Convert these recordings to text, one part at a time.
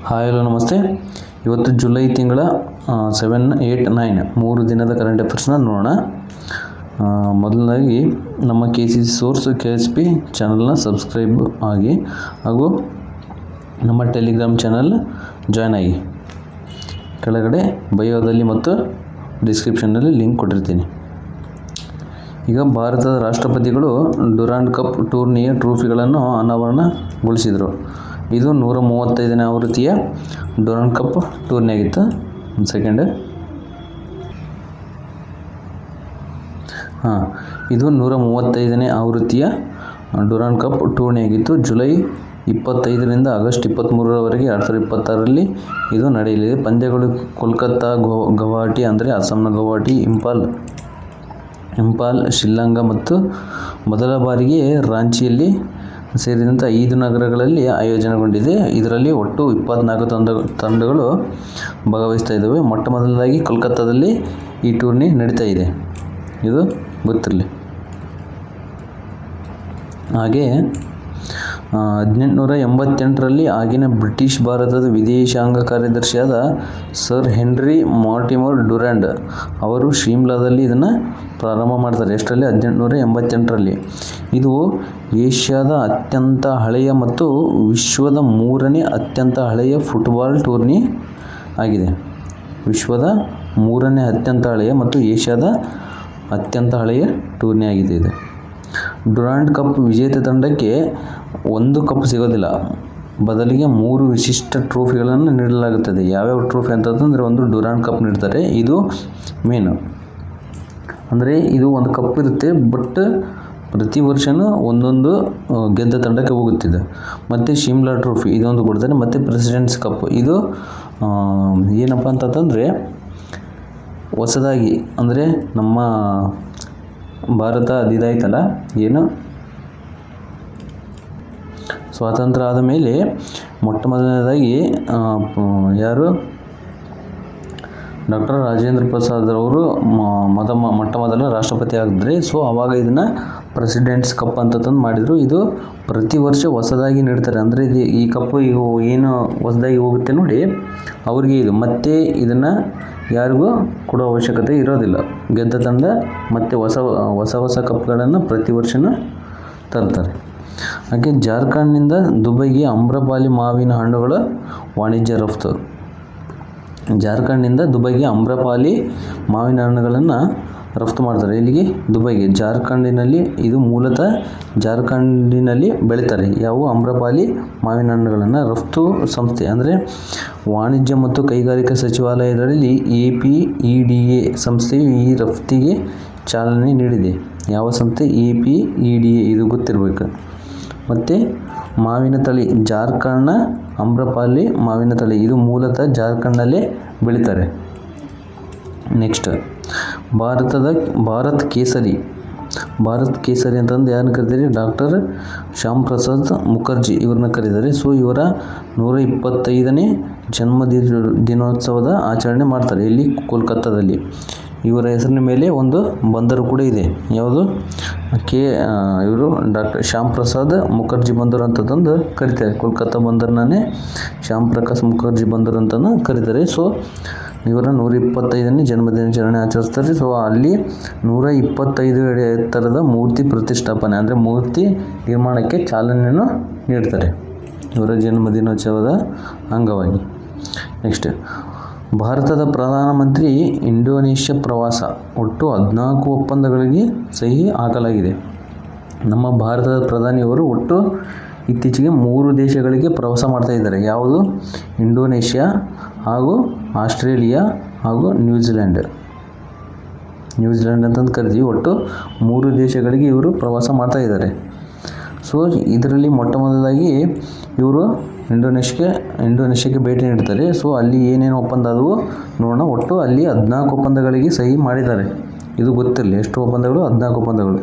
Hi hello ನಮಸ್ತೆ. ಇವತ್ತು July ತಿಂಗಳ 7, 8, 9 3 ದಿನದ ಕರೆಂಟ್ ಅಫೇರ್ಸ್ನ ನೋಡೋಣ. ಮೊದಲನೇದಾಗಿ ನಮ್ಮ KCC ಸೋರ್ಸ್ KSP ಚಾನಲ್ನ ಸಬ್ಸ್ಕ್ರೈಬ್ ಆಗಿ ಹಾಗೂ ನಮ್ಮ ಟೆಲಿಗ್ರಾಮ್ ಚಾನಲ್ ಜಾಯ್ನ್ ಆಗಿ. ಕೆಳಗಡೆ ಬಯೋದಲ್ಲಿ ಮತ್ತು ಡಿಸ್ಕ್ರಿಪ್ಷನ್ನಲ್ಲಿ ಲಿಂಕ್ ಕೊಟ್ಟಿರ್ತೀನಿ. ಈಗ ಭಾರತದ ರಾಷ್ಟ್ರಪತಿಗಳು ಡ್ಯುರಾಂಡ್ ಕಪ್ ಟೂರ್ನಿಯ ಟ್ರೋಫಿಗಳನ್ನು ಅನಾವರಣಗೊಳಿಸಿದರು. ಇದು 135ನೇ ಆವೃತ್ತಿಯ ಡ್ಯುರಾಂಡ್ ಕಪ್ ಟೂರ್ನಿ ಆಗಿತ್ತು. ಇದು 135ನೇ ಆವೃತ್ತಿಯ ಡ್ಯುರಾಂಡ್ ಕಪ್ ಟೂರ್ನಿ ಆಗಿತ್ತು. ಜುಲೈ 25ರಿಂದ ಆಗಸ್ಟ್ 23ರವರೆಗೆ 2026ರಲ್ಲಿ ಇದು ನಡೆಯಲಿದೆ. ಪಂದ್ಯಗಳು ಕೋಲ್ಕತ್ತಾ, ಗೌಹಾಟಿ ಅಂದರೆ ಅಸ್ಸಾಂನ ಗೌಹಾಟಿ, ಇಂಪಾಲ್, ಶಿಲ್ಲಾಂಗ ಮತ್ತು ಮೊದಲ ಬಾರಿಗೆ ರಾಂಚಿಯಲ್ಲಿ ಸೇರಿದಂತೆ 5 ನಗರಗಳಲ್ಲಿ ಆಯೋಜನೆಗೊಂಡಿದೆ. ಇದರಲ್ಲಿ ಒಟ್ಟು 24 ತಂಡಗಳು ಭಾಗವಹಿಸ್ತಾ ಇದ್ದಾವೆ. ಮೊಟ್ಟ ಮೊದಲದಾಗಿ ಕೋಲ್ಕತ್ತಾದಲ್ಲಿ ಈ ಟೂರ್ನಿ ನಡೀತಾ ಇದೆ, ಇದು ಗೊತ್ತಿರಲಿ. ಹಾಗೆ 1888ರಲ್ಲಿ ಆಗಿನ ಬ್ರಿಟಿಷ್ ಭಾರತದ ವಿದೇಶಾಂಗ ಕಾರ್ಯದರ್ಶಿಯಾದ ಸರ್ ಹೆನ್ರಿ ಮಾರ್ಟಿಮರ್ ಡ್ಯುರಾಂಡ್ ಅವರು ಶಿಮ್ಲಾದಲ್ಲಿ ಇದನ್ನು ಪ್ರಾರಂಭ ಮಾಡ್ತಾರೆ. ಎಷ್ಟರಲ್ಲಿ? 1888ರಲ್ಲಿ. ಇದು ಏಷ್ಯಾದ ಅತ್ಯಂತ ಹಳೆಯ ಮತ್ತು ವಿಶ್ವದ 3ನೇ ಅತ್ಯಂತ ಹಳೆಯ ಫುಟ್ಬಾಲ್ ಟೂರ್ನಿ ಆಗಿದೆ. ವಿಶ್ವದ 3ನೇ ಅತ್ಯಂತ ಹಳೆಯ ಮತ್ತು ಏಷ್ಯಾದ ಅತ್ಯಂತ ಹಳೆಯ ಟೂರ್ನಿ ಆಗಿದೆ ಇದು. ಡ್ಯುರಾಂಡ್ ಕಪ್ ವಿಜೇತ ತಂಡಕ್ಕೆ 1 ಕಪ್ ಸಿಗೋದಿಲ್ಲ, ಬದಲಿಗೆ 3 ವಿಶಿಷ್ಟ ಟ್ರೋಫಿಗಳನ್ನು ನೀಡಲಾಗುತ್ತದೆ. ಯಾವ್ಯಾವ ಟ್ರೋಫಿ ಅಂತಂದರೆ, ಒಂದು ಡ್ಯುರಾಂಡ್ ಕಪ್ ನೀಡ್ತಾರೆ, ಇದು ಮೇನು ಅಂದರೆ ಇದು ಒಂದು ಕಪ್ ಇರುತ್ತೆ, ಬಟ್ ಪ್ರತಿ ವರ್ಷವೂ ಒಂದೊಂದು ಗೆದ್ದ ತಂಡಕ್ಕೆ ಹೋಗುತ್ತಿದೆ. ಮತ್ತು ಶಿಮ್ಲಾ ಟ್ರೋಫಿ ಇದೊಂದು ಕೊಡ್ತಾರೆ. ಮತ್ತು ಪ್ರೆಸಿಡೆಂಟ್ಸ್ ಕಪ್ ಇದು ಏನಪ್ಪ ಅಂತಂದರೆ ಹೊಸದಾಗಿ ಅಂದರೆ ನಮ್ಮ ಭಾರತ ಅದಿದಾಯ್ತಲ್ಲ, ಏನು ಸ್ವಾತಂತ್ರ್ಯ ಆದ ಮೇಲೆ ಮೊಟ್ಟ ಮೊದಲನೇದಾಗಿ ಯಾರು ಡಾಕ್ಟರ್ ರಾಜೇಂದ್ರ ಪ್ರಸಾದ್ ಅವರು ಮೊಟ್ಟ ಮೊದಲ ರಾಷ್ಟ್ರಪತಿ ಆಗಿದ್ದರೆ. ಸೊ ಆವಾಗ ಇದನ್ನು ಪ್ರೆಸಿಡೆಂಟ್ಸ್ ಕಪ್ ಅಂತಂದು ಮಾಡಿದರು. ಇದು ಪ್ರತಿ ವರ್ಷ ಹೊಸದಾಗಿ ನೀಡ್ತಾರೆ. ಅಂದರೆ ಈ ಕಪ್ಪು ಏನು ಹೊಸದಾಗಿ ಹೋಗುತ್ತೆ ನೋಡಿ ಅವ್ರಿಗೆ ಇದು. ಮತ್ತು ಇದನ್ನು ಯಾರಿಗೂ ಕೊಡೋ ಅವಶ್ಯಕತೆ ಇರೋದಿಲ್ಲ. ಗೆದ್ದ ತಂಡ ಮತ್ತು ಹೊಸ ಕಪ್ಗಳನ್ನು ಪ್ರತಿ ವರ್ಷವೂ ತರ್ತಾರೆ. ಹಾಗೆ ಜಾರ್ಖಂಡ್ನಿಂದ ದುಬೈಗೆ ಅಮ್ರಪಾಲಿ ಮಾವಿನ ಹಣ್ಣುಗಳ ವಾಣಿಜ್ಯ ರಫ್ತು. ಜಾರ್ಖಂಡ್ನಿಂದ ದುಬೈಗೆ ಅಮ್ರಪಾಲಿ ಮಾವಿನ ಹಣ್ಣುಗಳನ್ನು ರಫ್ತು ಮಾಡ್ತಾರೆ. ಇಲ್ಲಿಗೆ ದುಬೈಗೆ. ಜಾರ್ಖಂಡಿನಲ್ಲಿ ಇದು ಮೂಲತಃ ಜಾರ್ಖಂಡಿನಲ್ಲಿ ಬೆಳೀತಾರೆ. ಯಾವುವು? ಅಮ್ರಪಾಲಿ ಮಾವಿನ ಹಣ್ಣುಗಳನ್ನು. ರಫ್ತು ಸಂಸ್ಥೆ ಅಂದರೆ ವಾಣಿಜ್ಯ ಮತ್ತು ಕೈಗಾರಿಕಾ ಸಚಿವಾಲಯದಲ್ಲಿ APEDA ಸಂಸ್ಥೆಯು ಈ ರಫ್ತಿಗೆ ಚಾಲನೆ ನೀಡಿದೆ. ಯಾವ ಸಂಸ್ಥೆ? APEDA, ಇದು ಗೊತ್ತಿರಬೇಕು. ಮತ್ತು ಮಾವಿನ ತಳಿ ಜಾರ್ಖಂಡ್ನ ಅಮ್ರಪಾಲಿ ಮಾವಿನ ತಳಿ, ಇದು ಮೂಲತಃ ಜಾರ್ಖಂಡ್ನಲ್ಲೇ ಬೆಳೀತಾರೆ. ನೆಕ್ಸ್ಟ್ ಭಾರತ್ ಕೇಸರಿ ಅಂತಂದು ಯಾರನ್ನ ಕರೀತಾರೆ? ಡಾಕ್ಟರ್ ಶ್ಯಾಮ್ ಪ್ರಸಾದ್ ಮುಖರ್ಜಿ ಇವ್ರನ್ನ ಕರೀತಾರೆ. ಸೊ ಇವರ 125ನೇ ಜನ್ಮದಿನೋತ್ಸವದ ಆಚರಣೆ ಮಾಡ್ತಾರೆ. ಇಲ್ಲಿ ಕೋಲ್ಕತ್ತಾದಲ್ಲಿ. ಇವರ ಹೆಸರಿನ ಮೇಲೆ ಒಂದು ಬಂದರು ಕೂಡ ಇದೆ. ಯಾವುದು? ಇವರು ಡಾಕ್ಟರ್ ಶ್ಯಾಮ್ ಪ್ರಸಾದ್ ಮುಖರ್ಜಿ ಬಂದರು ಅಂತಂದು ಕರೀತಾರೆ. ಕೋಲ್ಕತ್ತಾ ಬಂದರನ್ನೇ ಶ್ಯಾಮ್ ಪ್ರಕಾಶ್ ಮುಖರ್ಜಿ ಬಂದರು ಅಂತಲೂ ಕರೀತಾರೆ. ಸೊ ಇವರ 125ನೇ ಜನ್ಮದಿನಾಚರಣೆ ಆಚರಿಸ್ತಾರೆ. ಸೊ ಅಲ್ಲಿ 125 ಅಡಿ ಎತ್ತರದ ಮೂರ್ತಿ ಪ್ರತಿಷ್ಠಾಪನೆ ಅಂದರೆ ಮೂರ್ತಿ ನಿರ್ಮಾಣಕ್ಕೆ ಚಾಲನೆಯನ್ನು ನೀಡ್ತಾರೆ ಇವರ ಜನ್ಮದಿನೋತ್ಸವದ ಅಂಗವಾಗಿ. ನೆಕ್ಸ್ಟ್ ಭಾರತದ ಪ್ರಧಾನಮಂತ್ರಿ ಇಂಡೋನೇಷ್ಯಾ ಪ್ರವಾಸ. ಒಟ್ಟು 14 ಒಪ್ಪಂದಗಳಿಗೆ ಸಹಿ ಹಾಕಲಾಗಿದೆ. ನಮ್ಮ ಭಾರತದ ಪ್ರಧಾನಿಯವರು ಒಟ್ಟು ಇತ್ತೀಚೆಗೆ 3 ದೇಶಗಳಿಗೆ ಪ್ರವಾಸ ಮಾಡ್ತಾ ಇದ್ದಾರೆ. ಯಾವುದು? ಇಂಡೋನೇಷ್ಯಾ ಹಾಗೂ ಆಸ್ಟ್ರೇಲಿಯಾ ಹಾಗೂ ನ್ಯೂಜಿಲೆಂಡ್ ಅಂತಂದು ಕರಿತೀವಿ. ಒಟ್ಟು 3 ದೇಶಗಳಿಗೆ ಇವರು ಪ್ರವಾಸ ಮಾಡ್ತಾ ಇದ್ದಾರೆ. ಸೊ ಇದರಲ್ಲಿ ಮೊಟ್ಟ ಮೊದಲಾಗಿ ಇವರು ಇಂಡೋನೇಷ್ಯಾಕ್ಕೆ ಭೇಟಿ ನೀಡ್ತಾರೆ. ಸೊ ಅಲ್ಲಿ ಏನೇನು ಒಪ್ಪಂದ ಆದವು ನೋಡೋಣ. ಒಟ್ಟು ಅಲ್ಲಿ 14 ಒಪ್ಪಂದಗಳಿಗೆ ಸಹಿ ಮಾಡಿದ್ದಾರೆ. ಇದು ಗೊತ್ತಿರಲಿ, ಎಷ್ಟು ಒಪ್ಪಂದಗಳು? 14 ಒಪ್ಪಂದಗಳು.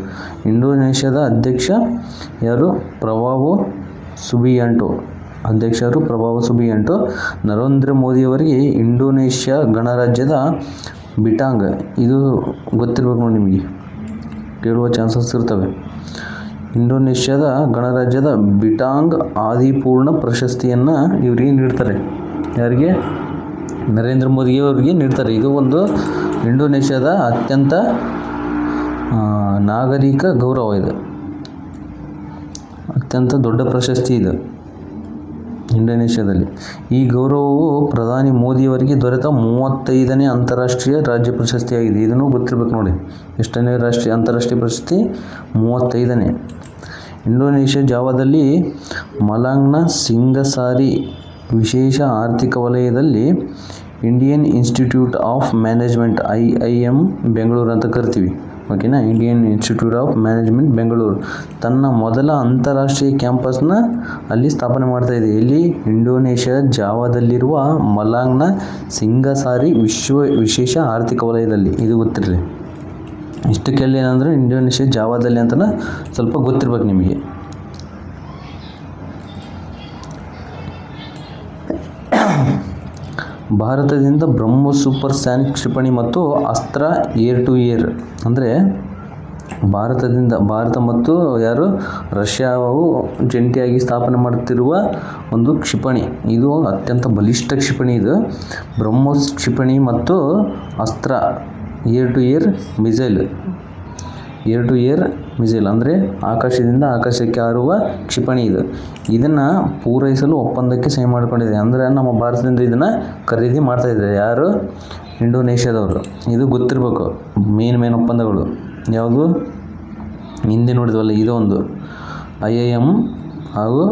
ಇಂಡೋನೇಷ್ಯಾದ ಅಧ್ಯಕ್ಷ ಯಾರು? ಪ್ರಬೋವೋ ಸುಬಿಯಾಂಟೋ. ನರೇಂದ್ರ ಮೋದಿಯವರಿಗೆ ಇಂಡೋನೇಷ್ಯಾ ಗಣರಾಜ್ಯದ ಬಿಟಾಂಗ್, ಇದು ಗೊತ್ತಿರಬೇಕು ನೋಡಿ, ನಿಮಗೆ ಕೇಳುವ ಚಾನ್ಸಸ್ ಇರ್ತವೆ. ಇಂಡೋನೇಷ್ಯಾದ ಗಣರಾಜ್ಯದ ಬಿಟಾಂಗ್ ಆದಿಪೂರ್ಣ ಪ್ರಶಸ್ತಿಯನ್ನು ಇವರಿಗೆ ನೀಡ್ತಾರೆ. ಯಾರಿಗೆ? ನರೇಂದ್ರ ಮೋದಿಯವರಿಗೆ ನೀಡ್ತಾರೆ. ಇದು ಒಂದು ಇಂಡೋನೇಷ್ಯಾದ ಅತ್ಯಂತ ನಾಗರಿಕ ಗೌರವ, ಇದು ಅತ್ಯಂತ ದೊಡ್ಡ ಪ್ರಶಸ್ತಿ ಇದು ಇಂಡೋನೇಷ್ಯಾದಲ್ಲಿ. ಈ ಗೌರವವು ಪ್ರಧಾನಿ ಮೋದಿಯವರಿಗೆ ದೊರೆತ 35ನೇ ಅಂತಾರಾಷ್ಟ್ರೀಯ ರಾಜ್ಯ ಪ್ರಶಸ್ತಿಯಾಗಿದೆ. ಇದನ್ನು ಗೊತ್ತಿರಬೇಕು ನೋಡಿ, ಎಷ್ಟನೇ ಅಂತಾರಾಷ್ಟ್ರೀಯ ಪ್ರಶಸ್ತಿ? 35ನೇ. ಇಂಡೋನೇಷ್ಯಾ ಜಾವಾದಲ್ಲಿ ಮಲಾಂಗ್ನ ಸಿಂಗಸಾರಿ ವಿಶೇಷ ಆರ್ಥಿಕ ವಲಯದಲ್ಲಿ Indian institute of management IIM Bengaluru ಅಂತ ಕರಿತೀವಿ, ಓಕೆನಾ. Indian institute of management Bengaluru ತನ್ನ ಮೊದಲ ಅಂತಾರಾಷ್ಟ್ರೀಯ ಕ್ಯಾಂಪಸ್ನ ಅಲ್ಲಿ ಸ್ಥಾಪನೆ ಮಾಡ್ತಾ ಇದೆ. ಇಲ್ಲಿ ಇಂಡೋನೇಷ್ಯಾ ಜಾವಾದಲ್ಲಿರುವ ಮಲಾಂಗ್ನ ಸಿಂಗಸಾರಿ ವಿಶೇಷ ಆರ್ಥಿಕ ವಲಯದಲ್ಲಿ. ಇದು ಗೊತ್ತಿರಲಿ. ಇಷ್ಟಕ್ಕೆಲ್ಲ ಏನಂದರೆ ಇಂಡೋನೇಷ್ಯಾ ಜಾವಾದಲ್ಲಿ ಅಂತ ಸ್ವಲ್ಪ ಗೊತ್ತಿರ್ಬೇಕು ನಿಮಗೆ. ಭಾರತದಿಂದ ಬ್ರಹ್ಮೋಸ್ ಸೂಪರ್ಸಾನಿಕ್ ಕ್ಷಿಪಣಿ ಮತ್ತು ಅಸ್ತ್ರ ಏರ್ ಟು ಏರ್, ಅಂದರೆ ಭಾರತ ಮತ್ತು ರಷ್ಯಾವು ಜಂಟಿಯಾಗಿ ಸ್ಥಾಪನೆ ಮಾಡುತ್ತಿರುವ ಒಂದು ಕ್ಷಿಪಣಿ. ಇದು ಅತ್ಯಂತ ಬಲಿಷ್ಠ ಕ್ಷಿಪಣಿ. ಇದು ಬ್ರಹ್ಮೋಸ್ ಕ್ಷಿಪಣಿ ಮತ್ತು ಅಸ್ತ್ರ ಏರ್ ಟು ಏರ್ ಮಿಸೈಲ್ ಅಂದರೆ ಆಕಾಶದಿಂದ ಆಕಾಶಕ್ಕೆ ಹಾರುವ ಕ್ಷಿಪಣಿ ಇದು. ಇದನ್ನು ಪೂರೈಸಲು ಒಪ್ಪಂದಕ್ಕೆ ಸಹಿ ಮಾಡಿಕೊಂಡಿದೆ. ಅಂದರೆ ನಮ್ಮ ಭಾರತದಿಂದ ಇದನ್ನು ಖರೀದಿ ಮಾಡ್ತಾ ಇದ್ದಾರೆ. ಯಾರು? ಇಂಡೋನೇಷ್ಯಾದವರು. ಇದು ಗೊತ್ತಿರಬೇಕು. ಮೇನ್ ಒಪ್ಪಂದಗಳು ಯಾವುದು? ಹಿಂದೆ ನೋಡಿದ್ವಲ್ಲ, ಇದು ಒಂದು IIM ಹಾಗೂ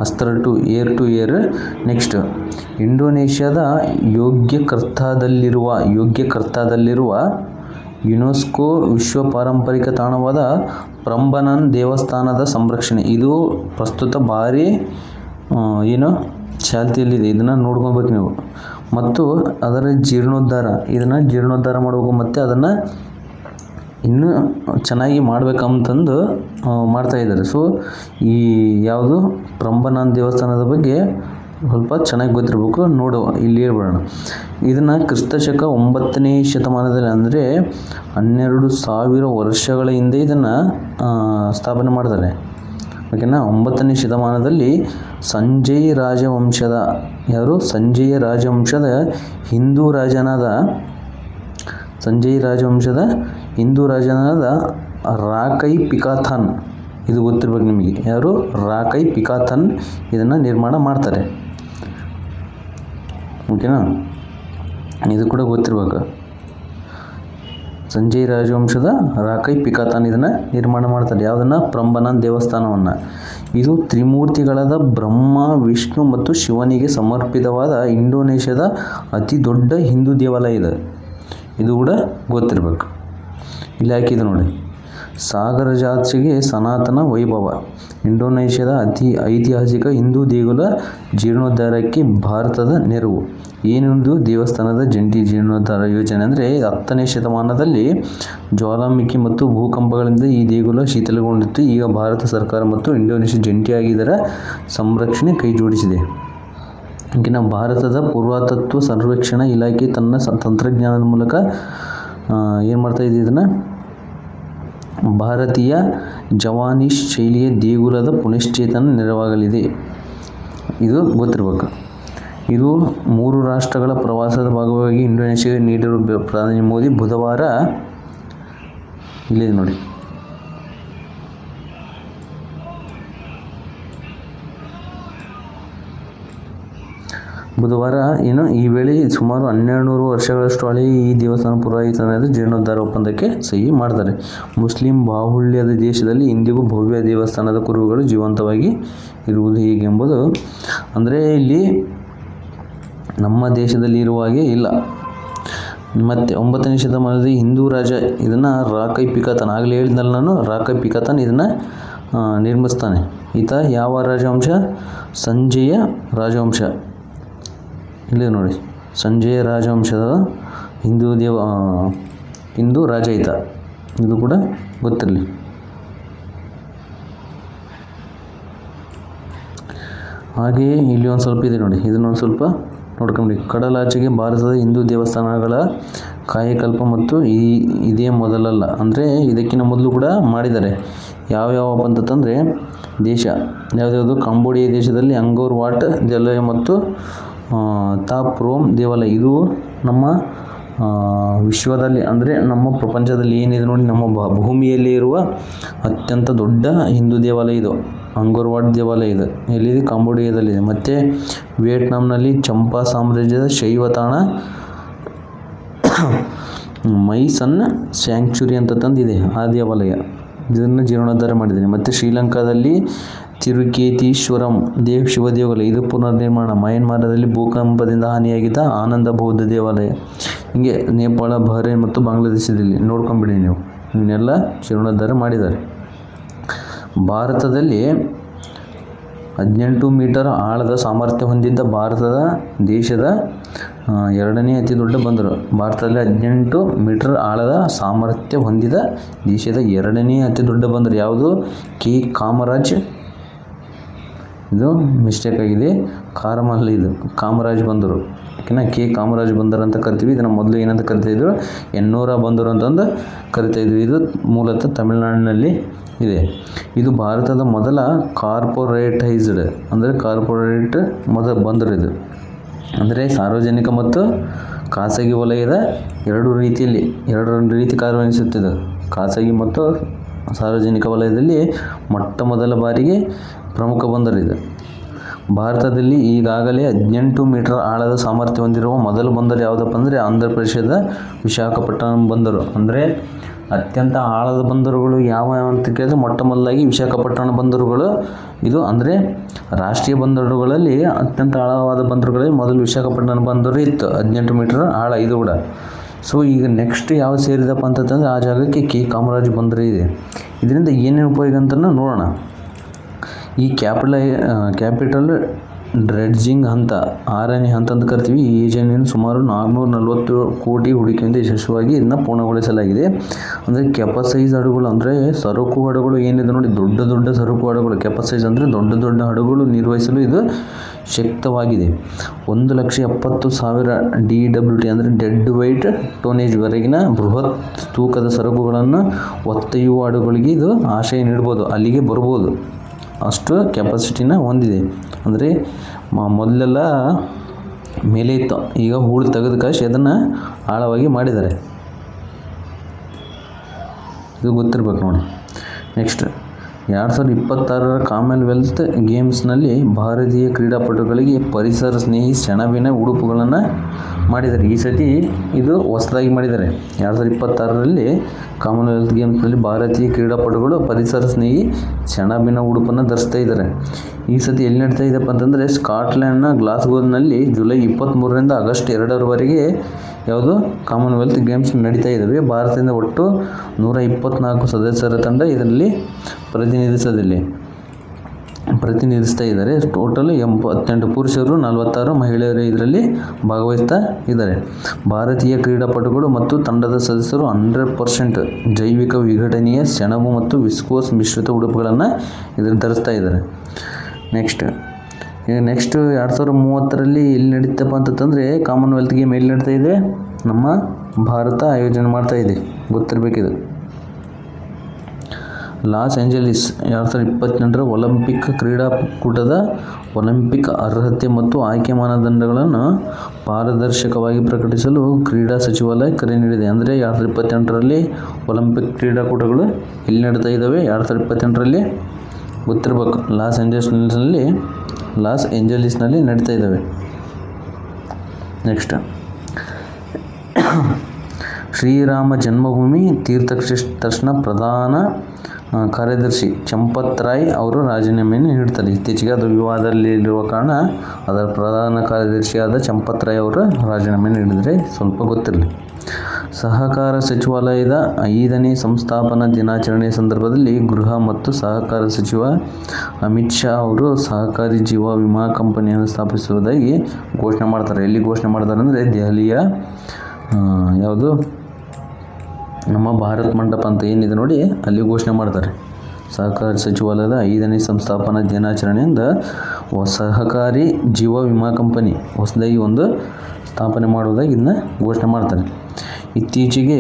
ಅಸ್ತ್ರ ಏರ್ ಟು ಏರ್. ನೆಕ್ಸ್ಟ್, ಇಂಡೋನೇಷ್ಯಾದ ಯೋಗ್ಯಕರ್ತಾದಲ್ಲಿರುವ ಯುನೆಸ್ಕೋ ವಿಶ್ವ ಪಾರಂಪರಿಕ ತಾಣವಾದ ಪ್ರಂಬನನ್ ದೇವಸ್ಥಾನದ ಸಂರಕ್ಷಣೆ. ಇದು ಪ್ರಸ್ತುತ ಭಾರಿ ಚಾಲ್ತಿಯಲ್ಲಿದೆ. ಇದನ್ನು ನೋಡ್ಕೊಬೇಕು ನೀವು. ಮತ್ತು ಅದರ ಇದನ್ನು ಜೀರ್ಣೋದ್ಧಾರ ಮಾಡಬೇಕು ಮತ್ತು ಅದನ್ನು ಇನ್ನೂ ಚೆನ್ನಾಗಿ ಮಾಡಬೇಕಂತಂದು ಮಾಡ್ತಾಯಿದ್ದಾರೆ. ಸೊ ಈ ಯಾವುದು ಪ್ರಂಬನನ್ ದೇವಸ್ಥಾನದ ಬಗ್ಗೆ ಸ್ವಲ್ಪ ಚೆನ್ನಾಗಿ ಗೊತ್ತಿರಬೇಕು. ಇಲ್ಲಿ ಹೇಳ್ಬಿಡೋಣ. ಇದನ್ನು ಕ್ರಿಸ್ತಶಕ 9ನೇ ಶತಮಾನದಲ್ಲಿ, ಅಂದರೆ 12,000 ವರ್ಷಗಳ ಹಿಂದೆ ಇದನ್ನು ಸ್ಥಾಪನೆ ಮಾಡ್ತಾರೆ, ಓಕೆನಾ. 9ನೇ ಶತಮಾನದಲ್ಲಿ ಸಂಜಯ ರಾಜವಂಶದ ಹಿಂದೂ ರಾಜನಾದ ರಾಕೈ ಪಿಕಾಥನ್, ಇದು ಗೊತ್ತಿರ್ಬೇಕು ನಿಮಗೆ. ಯಾರು? ರಾಕೈ ಪಿಕಾಥನ್ ಇದನ್ನು ನಿರ್ಮಾಣ ಮಾಡ್ತಾರೆ, ಓಕೆನಾ. ಇದು ಕೂಡ ಗೊತ್ತಿರ್ಬೇಕು. ಸಂಜಯ ರಾಜವಂಶದ ರಾಕೈ ಪಿಕಾಥನ್ ಇದನ್ನು ನಿರ್ಮಾಣ ಮಾಡ್ತಾರೆ. ಯಾವುದನ್ನು? ಪ್ರಂಬನನ್ ದೇವಸ್ಥಾನವನ್ನು. ಇದು ತ್ರಿಮೂರ್ತಿಗಳಾದ ಬ್ರಹ್ಮ, ವಿಷ್ಣು ಮತ್ತು ಶಿವನಿಗೆ ಸಮರ್ಪಿತವಾದ ಇಂಡೋನೇಷ್ಯಾದ ಅತಿ ದೊಡ್ಡ ಹಿಂದೂ ದೇವಾಲಯ ಇದೆ. ಇದು ಕೂಡ ಗೊತ್ತಿರಬೇಕು. ಇಲ್ಲಿ ಹಾಕಿದೆ ನೋಡಿ, ಸಾಗರಜಾತ್ರೆಗೆ ಸನಾತನ ವೈಭವ. ಇಂಡೋನೇಷ್ಯಾದ ಅತಿ ಐತಿಹಾಸಿಕ ಹಿಂದೂ ದೇಗುಲ ಜೀರ್ಣೋದ್ಧಾರಕ್ಕೆ ಭಾರತದ ನೆರವು. ಏನೊಂದು ದೇವಸ್ಥಾನದ ಜಂಟಿ ಜೀರ್ಣೋದ್ಧಾರ ಯೋಜನೆ ಅಂದರೆ 10ನೇ ಶತಮಾನದಲ್ಲಿ ಜ್ವಾಲಾಮುಖಿ ಮತ್ತು ಭೂಕಂಪಗಳಿಂದ ಈ ದೇಗುಲ ಶಿಥಿಲಗೊಂಡಿತ್ತು. ಈಗ ಭಾರತ ಸರ್ಕಾರ ಮತ್ತು ಇಂಡೋನೇಷ್ಯಾ ಜಂಟಿಯಾಗಿ ಇದರ ಸಂರಕ್ಷಣೆ ಕೈ ಜೋಡಿಸಿದೆ. ಈಗಿನ ಭಾರತದ ಪುರಾತತ್ವ ಸರ್ವೇಕ್ಷಣಾ ಇಲಾಖೆ ತನ್ನ ತಂತ್ರಜ್ಞಾನದ ಮೂಲಕ ಏನು ಮಾಡ್ತಾ ಇದೆ? ಇದನ್ನು ಭಾರತೀಯ ಜವಾನೀಸ್ ಶೈಲಿಯ ದೇಗುಲದ ಪುನಶ್ಚೇತನ ನೆರವಾಗಲಿದೆ. ಇದು ಗೊತ್ತಿರಬೇಕು. ಇದು 3 ರಾಷ್ಟ್ರಗಳ ಪ್ರವಾಸದ ಭಾಗವಾಗಿ ಇಂಡೋನೇಷ್ಯಾಗೆ ನೀಡಿರುವ ಪ್ರಧಾನಿ ಮೋದಿ ಬುಧವಾರ ಇಲ್ಲಿದೆ ನೋಡಿ. ಈ ವೇಳೆ ಸುಮಾರು 1200 ವರ್ಷಗಳಷ್ಟು ಹಳೆಯ ಈ ದೇವಸ್ಥಾನ ಪುರಾತನವಾದ ಜೀರ್ಣೋದ್ಧಾರ ಒಪ್ಪಂದಕ್ಕೆ ಸಹಿ ಮಾಡ್ತಾರೆ. ಮುಸ್ಲಿಂ ಬಾಹುಳ್ಯದ ದೇಶದಲ್ಲಿ ಇಂದಿಗೂ ಭವ್ಯ ದೇವಸ್ಥಾನದ ಕುರುಹುಗಳು ಜೀವಂತವಾಗಿ ಇರುವುದು ಹೇಗೆಂಬುದು, ಅಂದರೆ ಇಲ್ಲಿ ನಮ್ಮ ದೇಶದಲ್ಲಿ ಇರುವ ಹಾಗೆ ಇಲ್ಲ. ಮತ್ತು 9ನೇ ಶತಮಾನದಲ್ಲಿ ಹಿಂದೂ ರಾಜ ಇದನ್ನು ರಾಕೈ ಪಿಕಾಥನ್, ಆಗಲೇ ಹೇಳಿದ್ನಲ್ಲ ನಾನು, ರಾಕೈ ಪಿಕಾಥನ್ ಇದನ್ನು ನಿರ್ಮಿಸ್ತಾನೆ. ಈತ ಯಾವ ರಾಜವಂಶ? ಸಂಜಯ ರಾಜವಂಶ. ಇಲ್ಲಿ ನೋಡಿ, ಸಂಜಯ ರಾಜವಂಶದ ಹಿಂದೂ ರಾಜ ಈತ. ಇದು ಕೂಡ ಗೊತ್ತಿರಲಿ. ಹಾಗೆಯೇ ಇಲ್ಲಿ ಒಂದು ಸ್ವಲ್ಪ ಇದೆ ನೋಡಿ, ಇದನ್ನೊಂದು ಸ್ವಲ್ಪ ನೋಡ್ಕೊಂಡು. ಕಡಲಾಚೆಗೆ ಭಾರತದ ಹಿಂದೂ ದೇವಸ್ಥಾನಗಳ ಕಾಯಕಲ್ಪ ಮತ್ತು ಇದೇ ಮೊದಲಲ್ಲ, ಅಂದರೆ ಇದಕ್ಕಿಂತ ಮೊದಲು ಕೂಡ ಮಾಡಿದ್ದಾರೆ. ಯಾವ್ಯಾವಪ್ಪ ಅಂತಂದರೆ ದೇಶ ಯಾವ್ಯಾವುದು? ಕಾಂಬೋಡಿಯಾ ದೇಶದಲ್ಲಿ ಅಂಗೋರ್ ವಾಟ್ ದೇವಾಲಯ ಮತ್ತು ತಾಪ್ರೋಮ್ ದೇವಾಲಯ. ಇದು ನಮ್ಮ ವಿಶ್ವದಲ್ಲಿ ಅಂದರೆ ನಮ್ಮ ಪ್ರಪಂಚದಲ್ಲಿ ಏನಿದೆ ನೋಡಿ, ನಮ್ಮ ಭೂಮಿಯಲ್ಲಿ ಇರುವ ಅತ್ಯಂತ ದೊಡ್ಡ ಹಿಂದೂ ದೇವಾಲಯ ಇದು. ಅಂಗೋರ್ ವಾಟ್ ದೇವಾಲಯ ಇದು ಎಲ್ಲಿದೆ? ಕಾಂಬೋಡಿಯಾದಲ್ಲಿದೆ. ಮತ್ತು ವಿಯೆಟ್ನಾಂನಲ್ಲಿ ಚಂಪಾ ಸಾಮ್ರಾಜ್ಯದ ಶೈವ ತಾಣ ಮೈಸನ್ ಸ್ಯಾಂಕ್ಚುರಿ ಅಂತ ತಂದಿದೆ ಆ ದೇವಾಲಯ. ಇದನ್ನು ಜೀರ್ಣೋದ್ಧಾರ ಮಾಡಿದ್ದೇನೆ. ಮತ್ತು ಶ್ರೀಲಂಕಾದಲ್ಲಿ ತಿರುಕೇತೀಶ್ವರಂ ಶಿವ ದೇವಾಲಯ, ಇದು ಪುನರ್ನಿರ್ಮಾಣ. ಮಯನ್ಮಾರದಲ್ಲಿ ಭೂಕಂಪದಿಂದ ಹಾನಿಯಾಗಿದ್ದ ಆನಂದ ಬೌದ್ಧ ದೇವಾಲಯ. ಹೀಗೆ ನೇಪಾಳ, ಬಹ್ರೇನ್ ಮತ್ತು ಬಾಂಗ್ಲಾದೇಶದಲ್ಲಿ ನೋಡ್ಕೊಂಬಿಡಿ ನೀವು, ಇವನ್ನೆಲ್ಲ ಜೀರ್ಣೋದ್ಧಾರ ಮಾಡಿದ್ದಾರೆ. ಭಾರತದಲ್ಲಿ 18 ಮೀಟರ್ ಆಳದ ಸಾಮರ್ಥ್ಯ ಹೊಂದಿದ್ದ ದೇಶದ ಎರಡನೇ ಅತಿ ದೊಡ್ಡ ಬಂದರು. ಭಾರತದಲ್ಲಿ 18 ಮೀಟರ್ ಆಳದ ಸಾಮರ್ಥ್ಯ ಹೊಂದಿದ ದೇಶದ ಎರಡನೇ ಅತಿ ದೊಡ್ಡ ಬಂದರು ಯಾವುದು? ಕೆ ಕಾಮರಾಜ್. ಇದು ಮಿಸ್ಟೇಕ್ ಆಗಿದೆ, ಕಾರಮಲ್ಲ, ಇದು ಕಾಮರಾಜ್ ಬಂದರು. ಓಕೆನಾ? ಕೆ ಕಾಮರಾಜ್ ಬಂದರು ಅಂತ ಕರಿತೀವಿ. ಇದನ್ನು ಮೊದಲು ಏನಂತ ಕರಿತಾಯಿದ್ರು? ಎನ್ನೂರ ಬಂದರು ಅಂತಂದು ಕರಿತಾಯಿದ್ರು. ಇದು ಮೂಲತಃ ತಮಿಳುನಾಡಿನಲ್ಲಿ ಇದೆ. ಇದು ಭಾರತದ ಮೊದಲ ಕಾರ್ಪೊರೇಟೈಸ್ಡ್ ಮೊದಲ ಬಂದರು. ಇದು ಅಂದರೆ ಸಾರ್ವಜನಿಕ ಮತ್ತು ಖಾಸಗಿ ವಲಯದ ಎರಡು ರೀತಿ ಕಾರ್ಯನಿರ್ವಹಿಸುತ್ತಿದೆ. ಖಾಸಗಿ ಮತ್ತು ಸಾರ್ವಜನಿಕ ವಲಯದಲ್ಲಿ ಮೊಟ್ಟ ಮೊದಲ ಬಾರಿಗೆ ಪ್ರಮುಖ ಬಂದರಿದೆ. ಭಾರತದಲ್ಲಿ ಈಗಾಗಲೇ 18 ಮೀಟರ್ ಆಳದ ಸಾಮರ್ಥ್ಯ ಹೊಂದಿರುವ ಮೊದಲ ಬಂದರು ಯಾವುದಪ್ಪ ಅಂದರೆ ಆಂಧ್ರ ಪ್ರದೇಶದ ವಿಶಾಖಪಟ್ಟಣಂ ಬಂದರು. ಅಂದರೆ ಅತ್ಯಂತ ಆಳದ ಬಂದರುಗಳು ಯಾವ ಅಂತ ಕೇಳಿದ್ರೆ ಮೊಟ್ಟ ಮೊದಲಾಗಿ ವಿಶಾಖಪಟ್ಟಣ ಬಂದರುಗಳು. ಇದು ಅಂದರೆ ರಾಷ್ಟ್ರೀಯ ಬಂದರುಗಳಲ್ಲಿ ಅತ್ಯಂತ ಆಳವಾದ ಬಂದರುಗಳಲ್ಲಿ ಮೊದಲು ವಿಶಾಖಪಟ್ಟಣ ಬಂದರು ಇತ್ತು, 18 ಮೀಟರ್ ಆಳ ಇದು ಕೂಡ. ಸೊ ಈಗ ನೆಕ್ಸ್ಟ್ ಯಾವ ಸೇರಿದಪ್ಪ ಅಂತಂದರೆ ಆ ಜಾಗಕ್ಕೆ ಕೆ ಕಾಮರಾಜ್ ಬಂದರು ಇದೆ. ಇದರಿಂದ ಏನೇನು ಉಪಯೋಗ ಅಂತ ನೋಡೋಣ. ಈ ಕ್ಯಾಪಿಟಲ್ ಡ್ರೆಡ್ಜಿಂಗ್ ಹಂತ 6ನೇ ಹಂತ ಅಂತ ಕರಿತೀವಿ. ಈ ಯೋಜನೆಯನ್ನು ಸುಮಾರು 440 ಕೋಟಿ ಹೂಡಿಕೆಯಿಂದ ಯಶಸ್ವಿಯಾಗಿ ಇದನ್ನು ಪೂರ್ಣಗೊಳಿಸಲಾಗಿದೆ. ಅಂದರೆ ಕೆಪಸೈಜ್ ಹಡಗುಗಳು ಅಂದರೆ ಸರಕು ಹಡಗುಗಳು ಏನಿದೆ ನೋಡಿ, ದೊಡ್ಡ ಸರಕು ಹಡಗುಗಳು. ಕೆಪಸೈಜ್ ಅಂದರೆ ದೊಡ್ಡ ಹಡಗುಗಳು ನಿರ್ವಹಿಸಲು ಇದು ಶಕ್ತವಾಗಿದೆ. 1,70,000 DWT ಅಂದರೆ ಡೆಡ್ ವೆಯ್ಟ್ ಟೋನೇಜ್ ವರೆಗಿನ ಬೃಹತ್ ತೂಕದ ಸರಕುಗಳನ್ನು ಒತ್ತೆಯುವ ಹಡಗುಗಳಿಗೆ ಇದು ಆಶ್ರಯ ನೀಡ್ಬೋದು, ಅಲ್ಲಿಗೆ ಬರ್ಬೋದು, ಅಷ್ಟು ಕೆಪಾಸಿಟಿನ ಹೊಂದಿದೆ. ಅಂದರೆ ಮೊದಲೆಲ್ಲ ಮೇಲೆ ಇತ್ತು, ಈಗ ಹೂಳು ತೆಗೆದು ಕಾಶಿ ಅದನ್ನು ಆಳವಾಗಿ ಮಾಡಿದ್ದಾರೆ. ಇದು ಗೊತ್ತಿರ್ಬೇಕು ನೋಡಿ. ನೆಕ್ಸ್ಟ್ 2026 ಕಾಮನ್ವೆಲ್ತ್ ಗೇಮ್ಸ್ನಲ್ಲಿ ಭಾರತೀಯ ಕ್ರೀಡಾಪಟುಗಳಿಗೆ ಪರಿಸರ ಸ್ನೇಹಿ ಸೆಣಬಿನ ಉಡುಪುಗಳನ್ನು ಮಾಡಿದ್ದಾರೆ. ಈ ಸತಿ ಇದು ಹೊಸದಾಗಿ ಮಾಡಿದ್ದಾರೆ. 2026ರಲ್ಲಿ ಕಾಮನ್ವೆಲ್ತ್ ಗೇಮ್ಸ್ನಲ್ಲಿ ಭಾರತೀಯ ಕ್ರೀಡಾಪಟುಗಳು ಪರಿಸರ ಸ್ನೇಹಿ ಸೆಣಬಿನ ಉಡುಪನ್ನು ಧರಿಸ್ತಾ ಇದ್ದಾರೆ. ಈ ಸತಿ ಎಲ್ಲಿ ನಡೀತಾ ಇದೆಯಪ್ಪ ಅಂತಂದರೆ ಸ್ಕಾಟ್ಲ್ಯಾಂಡ್ನ ಗ್ಲಾಸ್ಗೋನಲ್ಲಿ ಜುಲೈ 23ರಿಂದ ಆಗಸ್ಟ್ 2ರವರೆಗೆ ಯಾವುದು ಕಾಮನ್ವೆಲ್ತ್ ಗೇಮ್ಸ್ ನಡೀತಾ ಇದ್ದಾವೆ. ಭಾರತದಿಂದ ಒಟ್ಟು 124 ಸದಸ್ಯರ ತಂಡ ಇದರಲ್ಲಿ ಪ್ರತಿನಿಧಿಸ್ತಾ ಇದ್ದಾರೆ. ಟೋಟಲ್ 88 ಪುರುಷರು 46 ಮಹಿಳೆಯರು ಇದರಲ್ಲಿ ಭಾಗವಹಿಸ್ತಾ ಇದ್ದಾರೆ. ಭಾರತೀಯ ಕ್ರೀಡಾಪಟುಗಳು ಮತ್ತು ತಂಡದ ಸದಸ್ಯರು 100% ಜೈವಿಕ ವಿಘಟನೀಯ ಸೆಣಬು ಮತ್ತು ವಿಸ್ಕೋಸ್ ಮಿಶ್ರಿತ ಉಡುಪುಗಳನ್ನು ಇದರಲ್ಲಿ ಧರಿಸ್ತಾ ಇದ್ದಾರೆ. ನೆಕ್ಸ್ಟ್ 2030ರಲ್ಲಿ ಎಲ್ಲಿ ನಡೀತಪ್ಪ ಅಂತಂದರೆ ಕಾಮನ್ವೆಲ್ತ್ ಗೇಮ್ ಎಲ್ಲಿ ನಡೀತಾ ಇದೆ? ನಮ್ಮ ಭಾರತ ಆಯೋಜನೆ ಮಾಡ್ತಾ ಇದೆ, ಗೊತ್ತಿರಬೇಕಿದು. ಲಾಸ್ ಏಂಜಲೀಸ್ 2028ರ ಒಲಿಂಪಿಕ್ ಕ್ರೀಡಾಕೂಟದ ಒಲಿಂಪಿಕ್ ಅರ್ಹತೆ ಮತ್ತು ಆಯ್ಕೆ ಮಾನದಂಡಗಳನ್ನು ಪಾರದರ್ಶಕವಾಗಿ ಪ್ರಕಟಿಸಲು ಕ್ರೀಡಾ ಸಚಿವಾಲಯ ಕರೆ ನೀಡಿದೆ. ಅಂದರೆ 2028ರಲ್ಲಿ ಒಲಿಂಪಿಕ್ ಕ್ರೀಡಾಕೂಟಗಳು ಎಲ್ಲಿ ನಡೀತಾ ಇದ್ದಾವೆ? 2028ರಲ್ಲಿ ಗೊತ್ತಿರಬೇಕು, ಲಾಸ್ ಏಂಜಲೀಸ್ನಲ್ಲಿ ನಡೀತಾ ಇದ್ದಾವೆ. ನೆಕ್ಸ್ಟ್ ಶ್ರೀರಾಮ ಜನ್ಮಭೂಮಿ ತೀರ್ಥಕ್ಷೇತ್ರ ಪ್ರಧಾನ ಕಾರ್ಯದರ್ಶಿ ಚಂಪತ್ ರಾಯ್ ಅವರು ರಾಜೀನಾಮೆಯನ್ನು ನೀಡ್ತಾರೆ. ಇತ್ತೀಚೆಗೆ ಅದು ವಿವಾದದಲ್ಲಿರುವ ಕಾರಣ ಅದರ ಪ್ರಧಾನ ಕಾರ್ಯದರ್ಶಿಯಾದ ಚಂಪತ್ ರಾಯ್ ಅವರು ರಾಜೀನಾಮೆ ನೀಡಿದರೆ ಸ್ವಲ್ಪ ಗೊತ್ತಿರಲಿ. ಸಹಕಾರ ಸಚಿವಾಲಯದ 5ನೇ ಸಂಸ್ಥಾಪನಾ ದಿನಾಚರಣೆ ಸಂದರ್ಭದಲ್ಲಿ ಗೃಹ ಮತ್ತು ಸಹಕಾರ ಸಚಿವ ಅಮಿತ್ ಶಾ ಅವರು ಸಹಕಾರಿ ಜೀವ ವಿಮಾ ಕಂಪನಿಯನ್ನು ಸ್ಥಾಪಿಸುವುದಾಗಿ ಘೋಷಣೆ ಮಾಡ್ತಾರೆ. ಎಲ್ಲಿ ಘೋಷಣೆ ಮಾಡ್ತಾರೆ ಅಂದರೆ ದೆಹಲಿಯ ಯಾವುದು ನಮ್ಮ ಭಾರತ್ ಮಂಟಪ ಅಂತ ಏನಿದೆ ನೋಡಿ, ಅಲ್ಲಿ ಘೋಷಣೆ ಮಾಡ್ತಾರೆ. ಸಹಕಾರಿ ಸಚಿವಾಲಯದ 5ನೇ ಸಂಸ್ಥಾಪನಾ ದಿನಾಚರಣೆಯಿಂದ ಸಹಕಾರಿ ಜೀವ ವಿಮಾ ಕಂಪನಿ ಹೊಸದಾಗಿ ಒಂದು ಸ್ಥಾಪನೆ ಮಾಡುವುದಾಗಿ ಇದನ್ನ ಘೋಷಣೆ ಮಾಡ್ತಾರೆ. ಇತ್ತೀಚೆಗೆ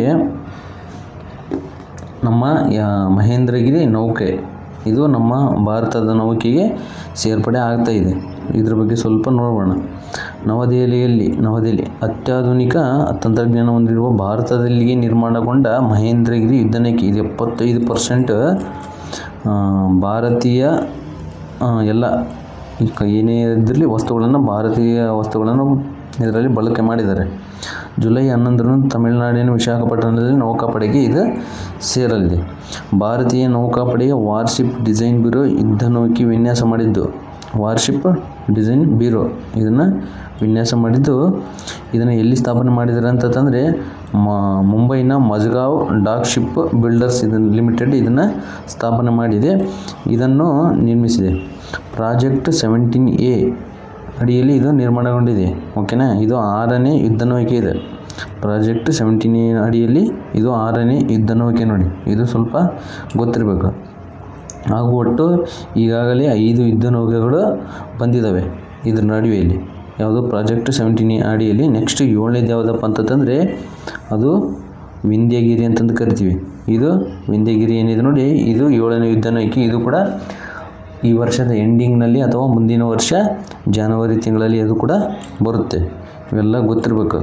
ನಮ್ಮ ಮಹೇಂದ್ರಗಿರಿ ನೌಕೆ ಇದು ನಮ್ಮ ಭಾರತದ ನೌಕೆಗೆ ಸೇರ್ಪಡೆ ಆಗ್ತಾ ಇದೆ. ಇದ್ರ ಬಗ್ಗೆ ಸ್ವಲ್ಪ ನೋಡೋಣ. ನವದೆಹಲಿ ಅತ್ಯಾಧುನಿಕ ತಂತ್ರಜ್ಞಾನ ಹೊಂದಿರುವ ಭಾರತದಲ್ಲಿಯೇ ನಿರ್ಮಾಣಗೊಂಡ ಮಹೇಂದ್ರಗಿರಿ ಯುದ್ಧನೌಕೆ. ಇದು 75% ಭಾರತೀಯ ಎಲ್ಲ ಏನೇ ಇದ್ರಲ್ಲಿ ಭಾರತೀಯ ವಸ್ತುಗಳನ್ನು ಇದರಲ್ಲಿ ಬಳಕೆ ಮಾಡಿದ್ದಾರೆ. ಜುಲೈ 11ರಂದು ತಮಿಳುನಾಡಿನ ವಿಶಾಖಪಟ್ಟಣದಲ್ಲಿ ನೌಕಾಪಡೆಗೆ ಇದು ಸೇರಲಿದೆ. ಭಾರತೀಯ ನೌಕಾಪಡೆಯ ವಾರ್ಶಿಪ್ ಡಿಸೈನ್ ಬ್ಯೂರೋ ಯುದ್ಧನೌಕೆ ವಿನ್ಯಾಸ ಮಾಡಿದ್ದು. ವಾರ್ಶಿಪ್ ಡಿಸೈನ್ ಬ್ಯೂರೋ ಇದನ್ನು ವಿನ್ಯಾಸ ಮಾಡಿದ್ದು. ಇದನ್ನು ಎಲ್ಲಿ ಸ್ಥಾಪನೆ ಮಾಡಿದ್ದಾರೆ ಅಂತಂದರೆ ಮುಂಬೈನ ಮಜ್ಗಾವ್ ಡಾಕ್ ಶಿಪ್ ಬಿಲ್ಡರ್ಸ್ ಲಿಮಿಟೆಡ್ ಇದನ್ನು ಸ್ಥಾಪನೆ ಮಾಡಿದೆ. ಇದನ್ನು ನಿರ್ಮಿಸಿದೆ. ಪ್ರಾಜೆಕ್ಟ್ 17A ಅಡಿಯಲ್ಲಿ ಇದು ನಿರ್ಮಾಣಗೊಂಡಿದೆ. ಓಕೆನಾ, ಇದು 6ನೇ ಯುದ್ಧನೌಕೆ ಇದೆ. ಪ್ರಾಜೆಕ್ಟ್ 17A ಅಡಿಯಲ್ಲಿ ಇದು 6ನೇ ಯುದ್ಧನೌಕೆ. ನೋಡಿ, ಇದು ಸ್ವಲ್ಪ ಗೊತ್ತಿರಬೇಕು. ಹಾಗೂ ಒಟ್ಟು ಈಗಾಗಲೇ 5 ಯುದ್ಧನೌಕೆಗಳು ಬಂದಿದ್ದಾವೆ ಇದ್ರ ನಡುವೆಯಲ್ಲಿ. ಯಾವುದು ಪ್ರಾಜೆಕ್ಟ್ 17A ಅಡಿಯಲ್ಲಿ. ನೆಕ್ಸ್ಟ್ 7ನೇದು ಯಾವುದಪ್ಪ ಅಂತಂದರೆ ಅದು ವಿಂಧ್ಯಗಿರಿ ಅಂತಂದು ಕರಿತೀವಿ. ಇದು ವಿಂಧ್ಯಗಿರಿ ಏನಿದೆ ನೋಡಿ, ಇದು 7ನೇ ಯುದ್ಧನೌಕೆ. ಇದು ಕೂಡ ಈ ವರ್ಷದ ಎಂಡಿಂಗ್ನಲ್ಲಿ ಅಥವಾ ಮುಂದಿನ ವರ್ಷ ಜನವರಿ ತಿಂಗಳಲ್ಲಿ ಅದು ಕೂಡ ಬರುತ್ತೆ. ಇವೆಲ್ಲ ಗೊತ್ತಿರಬೇಕು.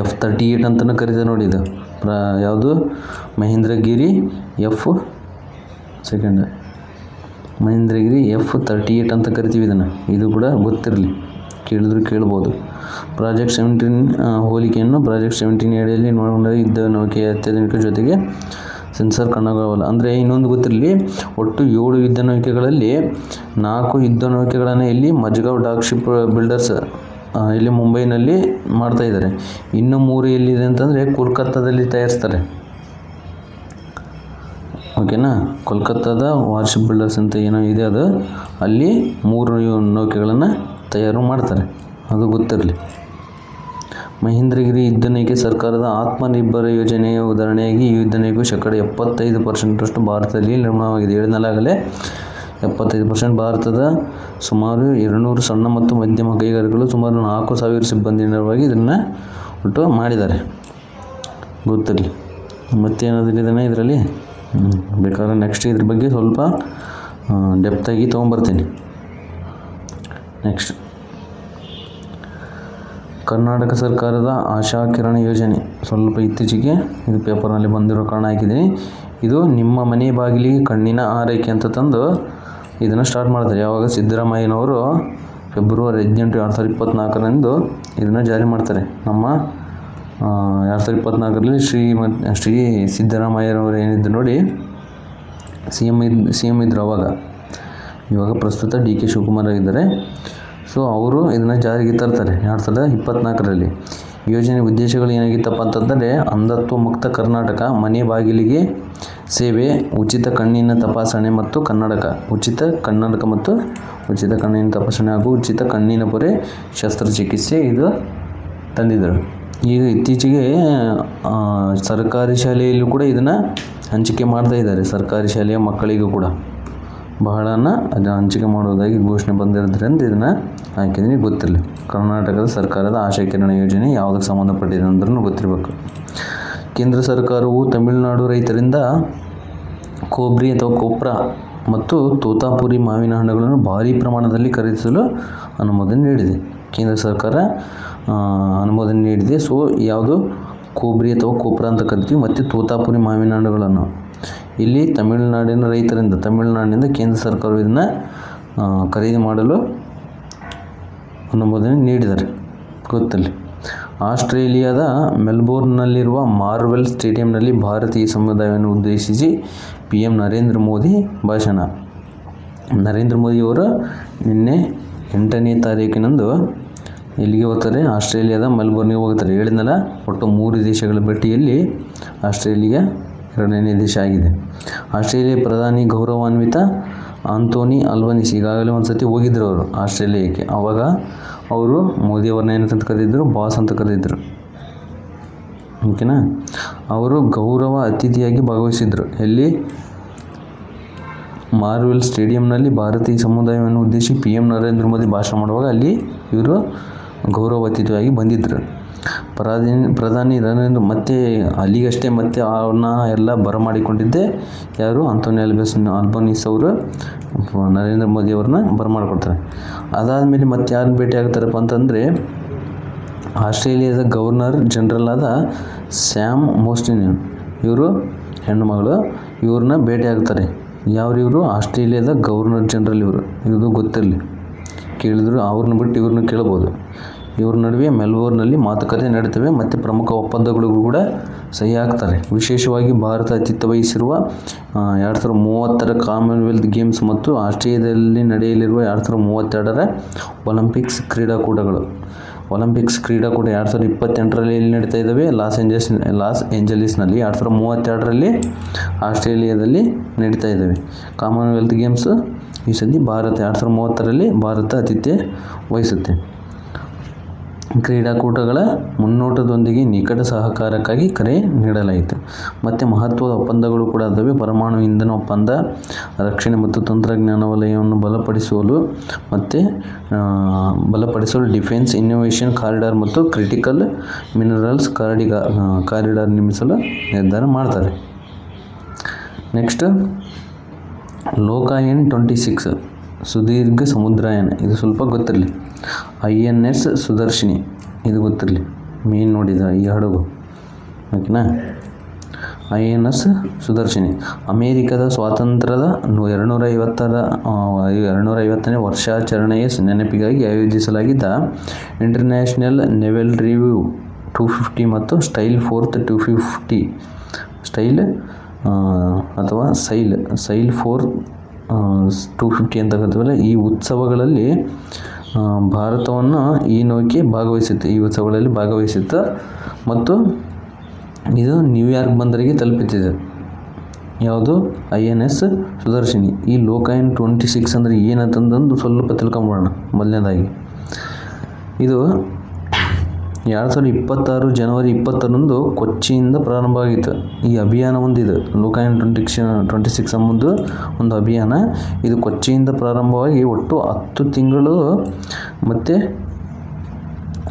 F-38 ಅಂತಲೂ ಕರೀತಾರೆ ನೋಡಿ. ಇದು ಯಾವುದು ಮಹೇಂದ್ರಗಿರಿ ಮಹೇಂದ್ರಗಿರಿ F-38 ಅಂತ ಕರಿತೀವಿ ಇದನ್ನು. ಇದು ಕೂಡ ಗೊತ್ತಿರಲಿ, ಕೇಳ್ಬೋದು. ಪ್ರಾಜೆಕ್ಟ್ 17 ಹೋಲಿಕೆಯನ್ನು ಪ್ರಾಜೆಕ್ಟ್ 17 ಅಡಿಯಲ್ಲಿ ನೋಡಿಕೊಂಡ ಯುದ್ಧನೌಕೆಯ ಅತ್ಯಾಧುನಿಕ ಜೊತೆಗೆ ಸೆನ್ಸರ್ ಕಣ್ಣುಗಳವಲ್ಲ. ಅಂದರೆ ಇನ್ನೊಂದು ಗೊತ್ತಿರಲಿ, ಒಟ್ಟು 7 ಯುದ್ಧನೌಕೆಗಳಲ್ಲಿ 4 ಯುದ್ಧನೌಕೆಗಳನ್ನು ಇಲ್ಲಿ ಮಜ್ಗಾವ್ ಡಾಕ್ ಶಿಪ್ ಬಿಲ್ಡರ್ಸ್ ಇಲ್ಲಿ ಮುಂಬೈನಲ್ಲಿ ಮಾಡ್ತಾಯಿದ್ದಾರೆ. ಇನ್ನು 3 ಎಲ್ಲಿದೆ ಅಂತಂದರೆ ಕೋಲ್ಕತ್ತಾದಲ್ಲಿ ತಯಾರಿಸ್ತಾರೆ. ಓಕೆನಾ, ಕೋಲ್ಕತ್ತಾದ ವಾರ್ಶಿಪ್ ಬಿಲ್ಡರ್ಸ್ ಅಂತ ಏನೋ ಇದೆ, ಅದು ಅಲ್ಲಿ 3 ನೌಕೆಗಳನ್ನು ತಯಾರು ಮಾಡ್ತಾರೆ. ಅದು ಗೊತ್ತಿರಲಿ. ಮಹೇಂದ್ರಗಿರಿ ಯುದ್ಧನೌಕೆ ಸರ್ಕಾರದ ಆತ್ಮನಿರ್ಭರ ಯೋಜನೆಯ ಉದಾಹರಣೆಯಾಗಿ ಈ ಯುದ್ಧನೌಕೆಯು 75% ಭಾರತದಲ್ಲಿ ನಿರ್ಮಾಣವಾಗಿದೆ. ಹೇಳಿದಲಾಗಲೇ 75% ಭಾರತದ ಸುಮಾರು 200 ಸಣ್ಣ ಮತ್ತು ಮಧ್ಯಮ ಕೈಗಾರಿಕೆಗಳು ಸುಮಾರು 4000 ಸಿಬ್ಬಂದಿ ನೆರವಾಗಿ ಇದನ್ನು ಒಟ್ಟು ಮಾಡಿದ್ದಾರೆ. ಗೊತ್ತಿರಲಿ. ಮತ್ತೇನಾದರೂ ಇದನ್ನು ಇದರಲ್ಲಿ ಬೇಕಾದ್ರೆ ನೆಕ್ಸ್ಟ್ ಇದ್ರ ಬಗ್ಗೆ ಸ್ವಲ್ಪ ಡೆಪ್ತಾಗಿ ತೊಗೊಂಬರ್ತೀನಿ. ನೆಕ್ಸ್ಟ್ ಕರ್ನಾಟಕ ಸರ್ಕಾರದ ಆಶಾ ಕಿರಣ ಯೋಜನೆ. ಸ್ವಲ್ಪ ಇತ್ತೀಚೆಗೆ ಇದು ಪೇಪರ್ನಲ್ಲಿ ಬಂದಿರೋ ಕಾರಣ ಹಾಕಿದ್ದೀನಿ. ಇದು ನಿಮ್ಮ ಮನೆ ಬಾಗಿಲಿಗೆ ಕಣ್ಣಿನ ಆರೈಕೆ ಅಂತ ತಂದು ಇದನ್ನು ಸ್ಟಾರ್ಟ್ ಮಾಡ್ತಾರೆ. ಯಾವಾಗ ಸಿದ್ದರಾಮಯ್ಯನವರು ಫೆಬ್ರವರಿ 18, 2024ರಂದು ಇದನ್ನು ಜಾರಿ ಮಾಡ್ತಾರೆ. ನಮ್ಮ 2024ರಲ್ಲಿ ಶ್ರೀ ಸಿದ್ದರಾಮಯ್ಯನವರು ಏನಿದ್ರು ನೋಡಿ, ಸಿ ಎಮ್ ಇದ್ರು ಅವಾಗ. ಇವಾಗ ಪ್ರಸ್ತುತ DK ಶಿವಕುಮಾರ್ ಆಗಿದ್ದಾರೆ. ಸೊ ಅವರು ಇದನ್ನು ಜಾರಿಗೆ ತರ್ತಾರೆ 2024ರಲ್ಲಿ. ಯೋಜನೆ ಉದ್ದೇಶಗಳು ಏನಾಗಿತ್ತಪ್ಪ ಅಂತಂದರೆ ಅಂಧತ್ವ ಮುಕ್ತ ಕರ್ನಾಟಕ, ಮನೆ ಬಾಗಿಲಿಗೆ ಸೇವೆ, ಉಚಿತ ಕಣ್ಣಿನ ತಪಾಸಣೆ ಮತ್ತು ಉಚಿತ ಕಣ್ಣಿನ ತಪಾಸಣೆ ಹಾಗೂ ಉಚಿತ ಕಣ್ಣಿನ ಪೊರೆ ಶಸ್ತ್ರಚಿಕಿತ್ಸೆ ಇದು ತಂದಿದ್ದರು. ಈಗ ಇತ್ತೀಚೆಗೆ ಸರ್ಕಾರಿ ಶಾಲೆಯಲ್ಲೂ ಕೂಡ ಇದನ್ನು ಹಂಚಿಕೆ ಮಾಡ್ತಾ ಇದ್ದಾರೆ. ಸರ್ಕಾರಿ ಶಾಲೆಯ ಮಕ್ಕಳಿಗೂ ಕೂಡ ಬಹಳನ ಅದನ್ನು ಹಂಚಿಕೆ ಮಾಡುವುದಾಗಿ ಘೋಷಣೆ ಬಂದಿರೋದ್ರಿಂದ ಇದನ್ನು ಹಾಕಿದ್ದೀನಿ. ಗೊತ್ತಿರಲಿ. ಕರ್ನಾಟಕದ ಸರ್ಕಾರದ ಆಶಾ ಕಿರಣ ಯೋಜನೆ ಯಾವುದಕ್ಕೆ ಸಂಬಂಧಪಟ್ಟಿದೆ ಅಂದ್ರೂ ಗೊತ್ತಿರಬೇಕು. ಕೇಂದ್ರ ಸರ್ಕಾರವು ತಮಿಳುನಾಡು ರೈತರಿಂದ ಕೊಬ್ರಿ ಅಥವಾ ಕೊಪ್ರ ಮತ್ತು ತೋತಾಪುರಿ ಮಾವಿನ ಹಣ್ಣುಗಳನ್ನು ಭಾರೀ ಪ್ರಮಾಣದಲ್ಲಿ ಖರೀದಿಸಲು ಅನುಮೋದನೆ ನೀಡಿದೆ. ಕೇಂದ್ರ ಸರ್ಕಾರ ಅನುಮೋದನೆ ನೀಡಿದೆ. ಸೊ ಯಾವುದು ಕೊಬ್ರಿ ಅಥವಾ ಕೊಪ್ರ ಅಂತ ಕರಿತೀವಿ, ಮತ್ತು ತೋತಾಪುರಿ ಮಾವಿನ ಹಣ್ಣುಗಳನ್ನು ಇಲ್ಲಿ ತಮಿಳುನಾಡಿನಿಂದ ಕೇಂದ್ರ ಸರ್ಕಾರವು ಇದನ್ನು ಖರೀದಿ ಮಾಡಲು ಅನುಮೋದನೆ ನೀಡಿದ್ದಾರೆ. ಗೊತ್ತಲ್ಲಿ. ಆಸ್ಟ್ರೇಲಿಯಾದ ಮೆಲ್ಬೋರ್ನ್ನಲ್ಲಿರುವ ಮಾರ್ವೆಲ್ ಸ್ಟೇಡಿಯಂನಲ್ಲಿ ಭಾರತೀಯ ಸಮುದಾಯವನ್ನು ಉದ್ದೇಶಿಸಿ PM ನರೇಂದ್ರ ಮೋದಿ ಭಾಷಣ. ನರೇಂದ್ರ ಮೋದಿಯವರು ನಿನ್ನೆ 8ನೇ ತಾರೀಕಿನಂದು ಎಲ್ಲಿಗೆ ಹೋಗ್ತಾರೆ? ಆಸ್ಟ್ರೇಲಿಯಾದ ಮೆಲ್ಬೋರ್ನ್ಗೆ ಹೋಗ್ತಾರೆ. ಹೇಳಿದ್ನಲ್ಲ, ಒಟ್ಟು 3 ದೇಶಗಳ ಭೇಟಿಯಲ್ಲಿ ಆಸ್ಟ್ರೇಲಿಯಾ 2ನೇ ದೇಶ ಆಗಿದೆ. ಆಸ್ಟ್ರೇಲಿಯಾ ಪ್ರಧಾನಿ ಗೌರವಾನ್ವಿತ ಆಂಥೋನಿ ಅಲ್ಬನೀಸ್ ಈಗಾಗಲೇ ಒಂದು ಸತಿ ಹೋಗಿದ್ದರು ಅವರು ಆಸ್ಟ್ರೇಲಿಯಾಕ್ಕೆ. ಆವಾಗ ಅವರು ಮೋದಿಯವ್ರನ್ನ ಏನಂತ ಕರೆದಿದ್ದರು? ಬಾಸ್ ಅಂತ ಕರೆದಿದ್ದರು. ಓಕೆನಾ. ಅವರು ಗೌರವ ಅತಿಥಿಯಾಗಿ ಭಾಗವಹಿಸಿದರು. ಎಲ್ಲಿ? ಮಾರ್ವೆಲ್ ಸ್ಟೇಡಿಯಂನಲ್ಲಿ ಭಾರತೀಯ ಸಮುದಾಯವನ್ನು ಉದ್ದೇಶಿಸಿ PM ನರೇಂದ್ರ ಮೋದಿ ಭಾಷಣ ಮಾಡುವಾಗ ಅಲ್ಲಿ ಇವರು ಗೌರವ ಅತಿಥಿಯಾಗಿ ಬಂದಿದ್ದರು. ಪ್ರಧಾನಿ ನರೇಂದ್ರ ಮತ್ತೆ ಅಲ್ಲಿಗಷ್ಟೇ ಮತ್ತೆ ಅವನ್ನ ಎಲ್ಲ ಬರಮಾಡಿಕೊಂಡಿದ್ದೆ ಯಾರು ಆಂಟೋನಿ ಆಲ್ಬನೀಸ್ ಅವರು ನರೇಂದ್ರ ಮೋದಿ ಅವ್ರನ್ನ ಬರಮಾಡ್ಕೊಡ್ತಾರೆ. ಅದಾದಮೇಲೆ ಮತ್ತೆ ಯಾರನ್ನ ಭೇಟಿ ಆಗ್ತಾರಪ್ಪ ಅಂತಂದರೆ ಆಸ್ಟ್ರೇಲಿಯಾದ ಗವರ್ನರ್ ಜನರಲ್ ಆದ ಸ್ಯಾಮ್ ಮೋಸ್ಟಿನಿನ್, ಇವರು ಹೆಣ್ಣು ಮಗಳು, ಇವ್ರನ್ನ ಭೇಟಿ ಆಗ್ತಾರೆ. ಇವರು ಆಸ್ಟ್ರೇಲಿಯಾದ ಗವರ್ನರ್ ಜನರಲ್. ಇದು ಗೊತ್ತಿರಲಿ, ಕೇಳಿದ್ರು ಅವ್ರನ್ನ ಬಿಟ್ಟು ಇವ್ರನ್ನ ಕೇಳ್ಬೋದು. ಇವ್ರ ನಡುವೆ ಮೆಲ್ಬೋರ್ನಲ್ಲಿ ಮಾತುಕತೆ ನಡೀತವೆ ಮತ್ತು ಪ್ರಮುಖ ಒಪ್ಪಂದಗಳಿಗೂ ಕೂಡ ಸಹಿ ಹಾಕ್ತಾರೆ. ವಿಶೇಷವಾಗಿ ಭಾರತ ಆತಿಥ್ಯ ವಹಿಸಿರುವ 2030 ಕಾಮನ್ವೆಲ್ತ್ ಗೇಮ್ಸ್ ಮತ್ತು ಆಸ್ಟ್ರೇಲಿಯಾದಲ್ಲಿ ನಡೆಯಲಿರುವ 2032 ಒಲಿಂಪಿಕ್ಸ್ ಕ್ರೀಡಾಕೂಟಗಳು. 2028ರಲ್ಲಿ ಎಲ್ಲಿ ನಡೀತಾ ಇದ್ದಾವೆ? ಲಾಸ್ ಏಂಜಲೀಸ್ನಲ್ಲಿ. 2032ರಲ್ಲಿ ಆಸ್ಟ್ರೇಲಿಯಾದಲ್ಲಿ ನಡೀತಾ ಇದ್ದಾವೆ ಕಾಮನ್ವೆಲ್ತ್ ಗೇಮ್ಸ್. ಈ ಸತಿ ಭಾರತ 2030ರಲ್ಲಿ ಭಾರತ ಆತಿಥ್ಯ ವಹಿಸುತ್ತೆ. ಕ್ರೀಡಾಕೂಟಗಳ ಮುನ್ನೋಟದೊಂದಿಗೆ ನಿಕಟ ಸಹಕಾರಕ್ಕಾಗಿ ಕರೆ ನೀಡಲಾಯಿತು. ಮತ್ತು ಮಹತ್ವದ ಒಪ್ಪಂದಗಳು ಕೂಡ ಇದ್ದಾವೆ. ಪರಮಾಣು ಇಂಧನ ಒಪ್ಪಂದ, ರಕ್ಷಣೆ ಮತ್ತು ತಂತ್ರಜ್ಞಾನ ವಲಯವನ್ನು ಬಲಪಡಿಸಲು ಡಿಫೆನ್ಸ್ ಇನ್ನೋವೇಷನ್ ಕಾರಿಡಾರ್ ಮತ್ತು ಕ್ರಿಟಿಕಲ್ ಮಿನರಲ್ಸ್ ಕಾರಿಡಾರ್ ನಿರ್ಮಿಸಲು ನಿರ್ಧಾರ ಮಾಡ್ತಾರೆ. ನೆಕ್ಸ್ಟ್ ಲೋಕಾಯನ್ 26 ಸುದೀರ್ಘ ಸಮುದ್ರಯಾನ. ಇದು ಸ್ವಲ್ಪ ಗೊತ್ತಿರಲಿ. INS ಸುದರ್ಶಿನಿ, ಇದು ಗೊತ್ತಿರಲಿ, ಮೇನ್ ನೋಡಿದ ಈ ಹಡಗು, ಓಕೆನಾ. INS ಸುದರ್ಶಿನಿ ಅಮೇರಿಕದ ಸ್ವಾತಂತ್ರ್ಯದ 250ನೇ ವರ್ಷಾಚರಣೆಯ ನೆನಪಿಗಾಗಿ ಆಯೋಜಿಸಲಾಗಿದ್ದ ಇಂಟರ್ನ್ಯಾಷನಲ್ ನೆವಲ್ ರಿವ್ಯೂ 250 ಮತ್ತು ಸ್ಟೈಲ್ ಫೋರ್ತ್ 250 ಅಥವಾ ಸೈಲ್ ಫೋರ್ 250 ಅಂತ ಕರಿತೀವಲ್ಲ, ಈ ಉತ್ಸವಗಳಲ್ಲಿ ಭಾರತವನ್ನು ಈ ನೌಕೆ ಭಾಗವಹಿಸಿತ್ತು ಮತ್ತು ಇದು ನ್ಯೂಯಾರ್ಕ್ ಬಂದರಿಗೆ ತಲುಪುತ್ತಿದೆ. ಯಾವುದು? INS ಸುದರ್ಶಿನಿ. ಈ ಲೋಕಾಯನ್ 26 ಅಂದರೆ ಏನಂತಂದು ಸ್ವಲ್ಪ ತಿಳ್ಕೊಂಬೋಣ. ಮೊದಲನೇದಾಗಿ ಇದು 2026 ಜನವರಿ 20ರಂದು ಕೊಚ್ಚಿಯಿಂದ ಪ್ರಾರಂಭ ಆಗಿತ್ತು. ಈ ಅಭಿಯಾನ ಒಂದಿದೆ, ಲೋಕಾಯನ್ 26 ಎಂಬುದು ಒಂದು ಅಭಿಯಾನ. ಇದು ಕೊಚ್ಚಿಯಿಂದ ಪ್ರಾರಂಭವಾಗಿ ಒಟ್ಟು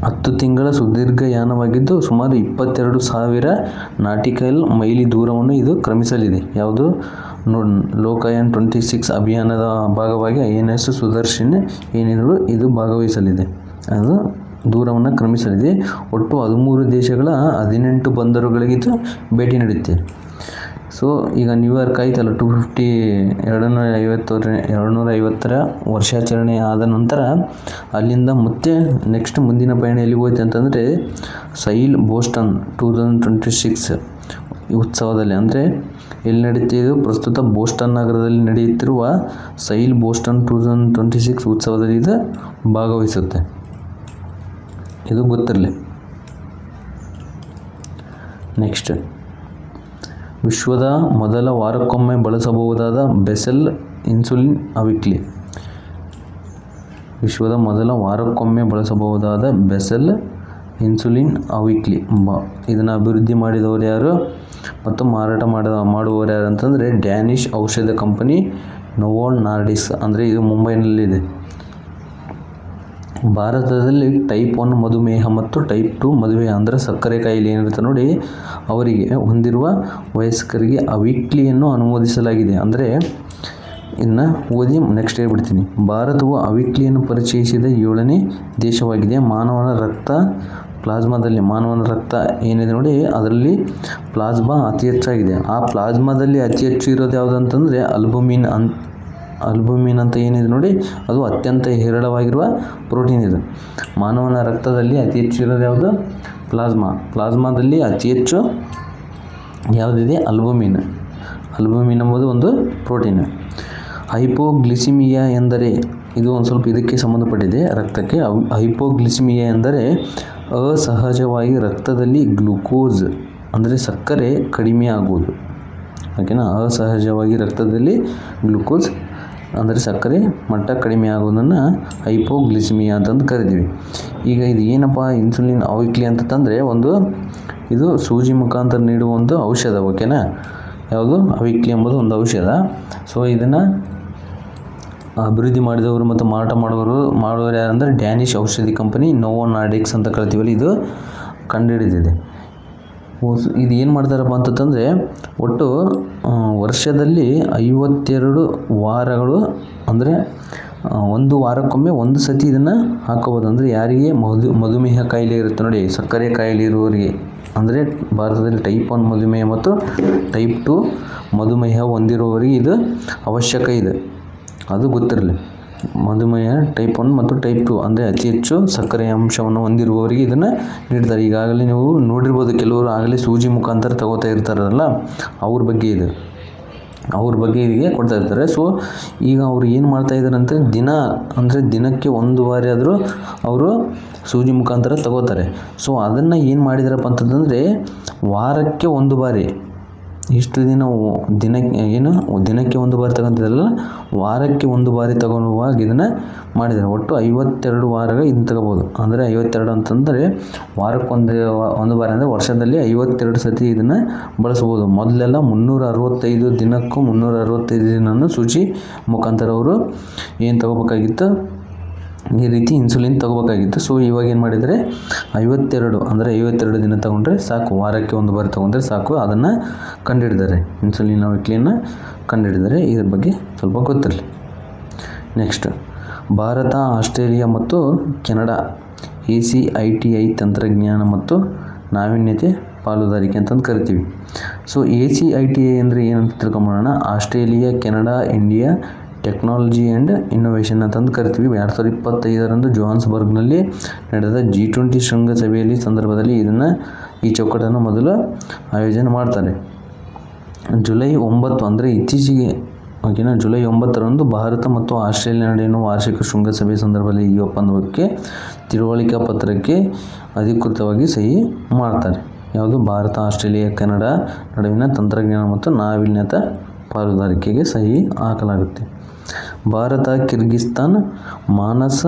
10 ತಿಂಗಳ ಸುದೀರ್ಘ ಯಾನವಾಗಿದ್ದು ಸುಮಾರು 22,000 ನಾಟಿಕಲ್ ಮೈಲಿ ದೂರವನ್ನು ಇದು ಕ್ರಮಿಸಲಿದೆ. ಯಾವುದು? ಲೋಕಾಯನ್ 26 ಅಭಿಯಾನದ ಭಾಗವಾಗಿ INS ಸುದರ್ಶಿನಿ ಏನಿದ್ರು ಇದು ಭಾಗವಹಿಸಲಿದೆ. ಅದು ದೂರವನ್ನು ಕ್ರಮಿಸಲಿದೆ. ಒಟ್ಟು 13 ದೇಶಗಳ 18 ಬಂದರುಗಳಿಗೆ ಇದು ಭೇಟಿ ನೀಡುತ್ತೆ. ಸೊ ಈಗ ನ್ಯೂಯಾರ್ಕ್ ಆಯ್ತಲ್ಲ, 250ರ ವರ್ಷಾಚರಣೆ ಆದ ನಂತರ ಅಲ್ಲಿಂದ ಮತ್ತೆ ನೆಕ್ಸ್ಟ್ ಮುಂದಿನ ಪಯಣ ಎಲ್ಲಿಗೆ ಹೋಯ್ತು ಅಂತಂದರೆ ಸೈಲ್ ಬೋಸ್ಟನ್ 2026 ಉತ್ಸವದಲ್ಲಿ. ಅಂದರೆ ಎಲ್ಲಿ ನಡೆಯುತ್ತೆ ಇದು? ಪ್ರಸ್ತುತ ಬೋಸ್ಟನ್ ನಗರದಲ್ಲಿ ನಡೆಯುತ್ತಿರುವ ಸೈಲ್ ಬೋಸ್ಟನ್ 2026 ಉತ್ಸವದಲ್ಲಿ ಇದು ಭಾಗವಹಿಸುತ್ತೆ. ಇದು ಗೊತ್ತಿರಲಿ. ನೆಕ್ಸ್ಟ್ ವಿಶ್ವದ ಮೊದಲ ವಾರಕ್ಕೊಮ್ಮೆ ಬಳಸಬಹುದಾದ ಬೇಸಲ್ ಇನ್ಸುಲಿನ್ ಅವಿಕ್ಲಿ. ವಿಶ್ವದ ಮೊದಲ ವಾರಕ್ಕೊಮ್ಮೆ ಬಳಸಬಹುದಾದ ಬೇಸಲ್ ಇನ್ಸುಲಿನ್ ಅವಿಕ್ಲಿ ಇದನ್ನು ಅಭಿವೃದ್ಧಿ ಮಾಡಿದವರು ಯಾರು ಮತ್ತು ಮಾರಾಟ ಮಾಡುವವರು ಯಾರು ಅಂತಂದರೆ ಡ್ಯಾನಿಷ್ ಔಷಧ ಕಂಪನಿ ನೋವೋ ನಾರ್ಡಿಸ್ಕ್. ಅಂದರೆ ಇದು ಮುಂಬೈನಲ್ಲಿದೆ. ಭಾರತದಲ್ಲಿ ಟೈಪ್ 1 ಮಧುಮೇಹ ಮತ್ತು ಟೈಪ್ 2 ಮಧುಮೇಹ ಅಂದರೆ ಸಕ್ಕರೆ ಕಾಯಿಲೆ ಏನಿರುತ್ತೆ ನೋಡಿ, ಅವರಿಗೆ ಹೊಂದಿರುವ ವಯಸ್ಕರಿಗೆ ಅವಿಕ್ಲಿಯನ್ನು ಅನುಮೋದಿಸಲಾಗಿದೆ. ಅಂದರೆ ಇನ್ನು ಓದಿ ನೆಕ್ಸ್ಟ್ ಹೇಳ್ಬಿಡ್ತೀನಿ. ಭಾರತವು ಅವಿಕ್ಲಿಯನ್ನು ಪರಿಚಯಿಸಿದ 7ನೇ ದೇಶವಾಗಿದೆ. ಮಾನವನ ರಕ್ತ ಏನಿದೆ ನೋಡಿ, ಅದರಲ್ಲಿ ಪ್ಲಾಸ್ಮಾ ಅತಿ ಹೆಚ್ಚಾಗಿದೆ. ಆ ಪ್ಲಾಸ್ಮಾದಲ್ಲಿ ಅತಿ ಹೆಚ್ಚು ಇರೋದು ಯಾವುದು ಅಂತಂದರೆ ಅಲ್ಬುಮಿನ್ ಅಂತ ಏನಿದೆ ನೋಡಿ, ಅದು ಅತ್ಯಂತ ಹೇರಳವಾಗಿರುವ ಪ್ರೋಟೀನ್ ಇದು. ಮಾನವನ ರಕ್ತದಲ್ಲಿ ಅತಿ ಹೆಚ್ಚು ಇರೋದು ಯಾವುದು? ಪ್ಲಾಸ್ಮಾದಲ್ಲಿ ಅತಿ ಹೆಚ್ಚು ಯಾವುದಿದೆ? ಅಲ್ಬುಮಿನ್ ಎಂಬುದು ಒಂದು ಪ್ರೋಟೀನ್. ಹೈಪೋಗ್ಲಿಸಿಮಿಯಾ ಎಂದರೆ, ಇದು ಒಂದು ಸ್ವಲ್ಪ ಇದಕ್ಕೆ ಸಂಬಂಧಪಟ್ಟಿದೆ, ರಕ್ತಕ್ಕೆ. ಹೈಪೋಗ್ಲಿಸಿಮಿಯಾ ಎಂದರೆ ಅಸಹಜವಾಗಿ ರಕ್ತದಲ್ಲಿ ಗ್ಲೂಕೋಸ್ ಅಂದರೆ ಸಕ್ಕರೆ ಕಡಿಮೆ ಆಗುವುದು, ಓಕೆನಾ. ಅಸಹಜವಾಗಿ ರಕ್ತದಲ್ಲಿ ಗ್ಲೂಕೋಸ್ ಅಂದರೆ ಸಕ್ಕರೆ ಮಟ್ಟ ಕಡಿಮೆ ಆಗೋದನ್ನು ಹೈಪೋಗ್ಲಿಸಿಮಿಯಾ ಅಂತಂದು ಕರಿತೀವಿ. ಈಗ ಇದು ಏನಪ್ಪ ಇನ್ಸುಲಿನ್ ಅವಿಕ್ಲಿ ಅಂತಂದರೆ ಇದು ಸೂಜಿ ಮುಖಾಂತರ ನೀಡುವ ಒಂದು ಔಷಧ, ಓಕೆನಾ. ಯಾವುದು? ಅವಿಕ್ಲಿ ಎಂಬುದು ಒಂದು ಔಷಧ. ಸೊ ಇದನ್ನು ಅಭಿವೃದ್ಧಿ ಮಾಡಿದವರು ಮತ್ತು ಮಾರಾಟ ಮಾಡುವವರು ಯಾರಂದರೆ ಡ್ಯಾನಿಷ್ ಔಷಧಿ ಕಂಪನಿ ನೋವೋ ನಾರ್ಡಿಸ್ಕ್ ಅಂತ ಕರಿತೀವಲ್ಲ. ಇದು ಕಂಡುಹಿಡಿದಿದೆ. ಇದು ಏನು ಮಾಡ್ತಾರಪ್ಪ ಅಂತಂದರೆ ಒಟ್ಟು ವರ್ಷದಲ್ಲಿ 52 ವಾರಗಳು, ಅಂದರೆ ಒಂದು ವಾರಕ್ಕೊಮ್ಮೆ ಒಂದು ಸತಿ ಇದನ್ನು ಹಾಕೋಬೋದು. ಅಂದರೆ ಯಾರಿಗೆ ಮಧುಮೇಹ ಕಾಯಿಲೆ ಇರುತ್ತೆ ನೋಡಿ, ಸಕ್ಕರೆ ಕಾಯಿಲೆ ಇರುವವರಿಗೆ, ಅಂದರೆ ಭಾರತದಲ್ಲಿ ಟೈಪ್ 1 ಮಧುಮೇಹ ಮತ್ತು ಟೈಪ್ 2 ಮಧುಮೇಹ ಹೊಂದಿರುವವರಿಗೆ ಇದು ಅವಶ್ಯಕ ಇದೆ, ಅದು ಗೊತ್ತಿರಲಿ. ಮಧುಮೇಹ ಟೈಪ್ 1 ಮತ್ತು ಟೈಪ್ 2 ಅಂದರೆ ಅತಿ ಹೆಚ್ಚು ಸಕ್ಕರೆ ಅಂಶವನ್ನು ಹೊಂದಿರುವವರಿಗೆ ಇದನ್ನು ನೀಡ್ತಾರೆ. ಈಗಾಗಲೇ ನೀವು ನೋಡಿರ್ಬೋದು, ಕೆಲವರು ಆಗಲೇ ಸೂಜಿ ಮುಖಾಂತರ ತಗೋತಾ ಇರ್ತಾರಲ್ಲ, ಅವ್ರ ಬಗ್ಗೆ ಇದು, ಅವ್ರ ಬಗ್ಗೆ ಹೀಗೆ ಕೊಡ್ತಾ ಇರ್ತಾರೆ. ಸೊ ಈಗ ಅವರು ಏನು ಮಾಡ್ತಾ ಇದ್ದಾರೆ ಅಂದರೆ ದಿನಕ್ಕೆ ಒಂದು ಬಾರಿ ಆದರೂ ಅವರು ಸೂಜಿ ಮುಖಾಂತರ ತಗೋತಾರೆ. ಸೊ ಅದನ್ನು ಏನು ಮಾಡಿದಾರಪ್ಪ ಅಂತಂದರೆ ವಾರಕ್ಕೆ ಒಂದು ಬಾರಿ, ಇಷ್ಟು ದಿನಕ್ಕೆ ಒಂದು ಬಾರಿ ತಗೊತಿದ್ರಲ್ಲ, ವಾರಕ್ಕೆ ಒಂದು ಬಾರಿ ತಗೊಳ್ಳುವಾಗ ಇದನ್ನು ಮಾಡಿದ್ದಾರೆ. ಒಟ್ಟು 52 ವಾರಗಳು ಇದನ್ನು ತಗೋಬೋದು. ಅಂದರೆ 52 ಅಂತಂದರೆ ವಾರಕ್ಕೆ ಒಂದು ಬಾರಿ, ಅಂದರೆ ವರ್ಷದಲ್ಲಿ 52 ಸತಿ ಇದನ್ನು ಬಳಸ್ಬೋದು. ಮೊದಲೆಲ್ಲ 365 ದಿನಕ್ಕೂ 365 ದಿನನೂ ಸೂಜಿ ಮುಖಾಂತರ ಅವರು ಏನು ತಗೋಬೇಕಾಗಿತ್ತು, ಈ ರೀತಿ ಇನ್ಸುಲಿನ್ ತಗೋಬೇಕಾಗಿತ್ತು. ಸೊ ಇವಾಗ ಏನು ಮಾಡಿದರೆ 52, ಅಂದರೆ 52 ದಿನ ತಗೊಂಡ್ರೆ ಸಾಕು, ವಾರಕ್ಕೆ ಒಂದು ಬಾರಿ ತಗೊಂಡ್ರೆ ಸಾಕು. ಅದನ್ನು ಕಂಡುಹಿಡಿದಾರೆ, ಇನ್ಸುಲಿನ್ ವಿಕ್ಲಿಯನ್ನು ಕಂಡುಹಿಡಿದಾರೆ. ಇದ್ರ ಬಗ್ಗೆ ಸ್ವಲ್ಪ ಗೊತ್ತಿರಲಿ. ನೆಕ್ಸ್ಟ್, ಭಾರತ, ಆಸ್ಟ್ರೇಲಿಯಾ ಮತ್ತು ಕೆನಡಾ ACITI ತಂತ್ರಜ್ಞಾನ ಮತ್ತು ನಾವೀನ್ಯತೆ ಪಾಲುದಾರಿಕೆ ಅಂತಂದು ಕರಿತೀವಿ. ಸೊ ACITI ಅಂದರೆ ಏನಂತ ತಿಳ್ಕೊಂಬೋಣ. Australia, Canada, India technology and innovation ಅಂತಂದು ಕರಿತೀವಿ. 2025 ಜೋಹಾನ್ಸ್ಬರ್ಗ್ನಲ್ಲಿ ನಡೆದ G20 ಶೃಂಗಸಭೆಯಲ್ಲಿ ಸಂದರ್ಭದಲ್ಲಿ ಈ ಚೌಕಟ್ಟನ್ನು ಮೊದಲು ಆಯೋಜನೆ ಮಾಡ್ತಾರೆ. ಜುಲೈ 9, ಅಂದರೆ ಇತ್ತೀಚೆಗೆ, ಓಕೆನಾ, ಜುಲೈ 9 ಭಾರತ ಮತ್ತು ಆಸ್ಟ್ರೇಲಿಯಾ ನಡುವಿನ ವಾರ್ಷಿಕ ಶೃಂಗಸಭೆ ಸಂದರ್ಭದಲ್ಲಿ ಈ ಒಪ್ಪಂದಕ್ಕೆ ತಿಳುವಳಿಕಾ ಪತ್ರಕ್ಕೆ ಅಧಿಕೃತವಾಗಿ ಸಹಿ ಮಾಡ್ತಾರೆ. ಯಾವುದು? ಭಾರತ, ಆಸ್ಟ್ರೇಲಿಯಾ, ಕೆನಡಾ ನಡುವಿನ ತಂತ್ರಜ್ಞಾನ ಮತ್ತು ನಾವೀನ್ಯತಾ ಪಾಲುದಾರಿಕೆಗೆ ಸಹಿ ಹಾಕಲಾಗುತ್ತೆ. ಭಾರತ, ಕಿರ್ಗಿಸ್ತಾನ್ ಮಾನಸ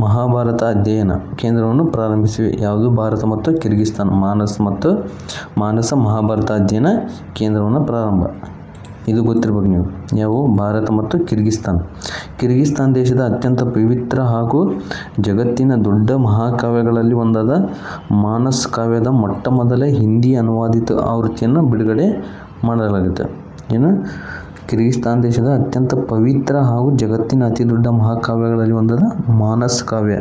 ಮಹಾಭಾರತ ಅಧ್ಯಯನ ಕೇಂದ್ರವನ್ನು ಪ್ರಾರಂಭಿಸಿವೆ. ಯಾವುದು? ಭಾರತ ಮತ್ತು ಕಿರ್ಗಿಸ್ತಾನ್ ಮಾನಸ ಮಹಾಭಾರತ ಅಧ್ಯಯನ ಕೇಂದ್ರವನ್ನು ಪ್ರಾರಂಭ. ಇದು ಗೊತ್ತಿರ್ಬೇಕು ನೀವು. ಯಾವ? ಭಾರತ ಮತ್ತು ಕಿರ್ಗಿಸ್ತಾನ್ ದೇಶದ ಅತ್ಯಂತ ಪವಿತ್ರ ಹಾಗೂ ಜಗತ್ತಿನ ದೊಡ್ಡ ಮಹಾಕಾವ್ಯಗಳಲ್ಲಿ ಒಂದಾದ ಮಾನಸ್ ಕಾವ್ಯದ ಮೊಟ್ಟಮೊದಲ ಹಿಂದಿ ಅನುವಾದಿತ ಆವೃತ್ತಿಯನ್ನು ಬಿಡುಗಡೆ ಮಾಡಲಾಗುತ್ತೆ. ಏನು? ಕಿರ್ಗಿಸ್ತಾನ್ ದೇಶದ ಅತ್ಯಂತ ಪವಿತ್ರ ಹಾಗೂ ಜಗತ್ತಿನ ಅತಿ ದೊಡ್ಡ ಮಹಾಕಾವ್ಯಗಳಲ್ಲಿ ಒಂದಾದ ಮಾನಸ್ ಕಾವ್ಯ,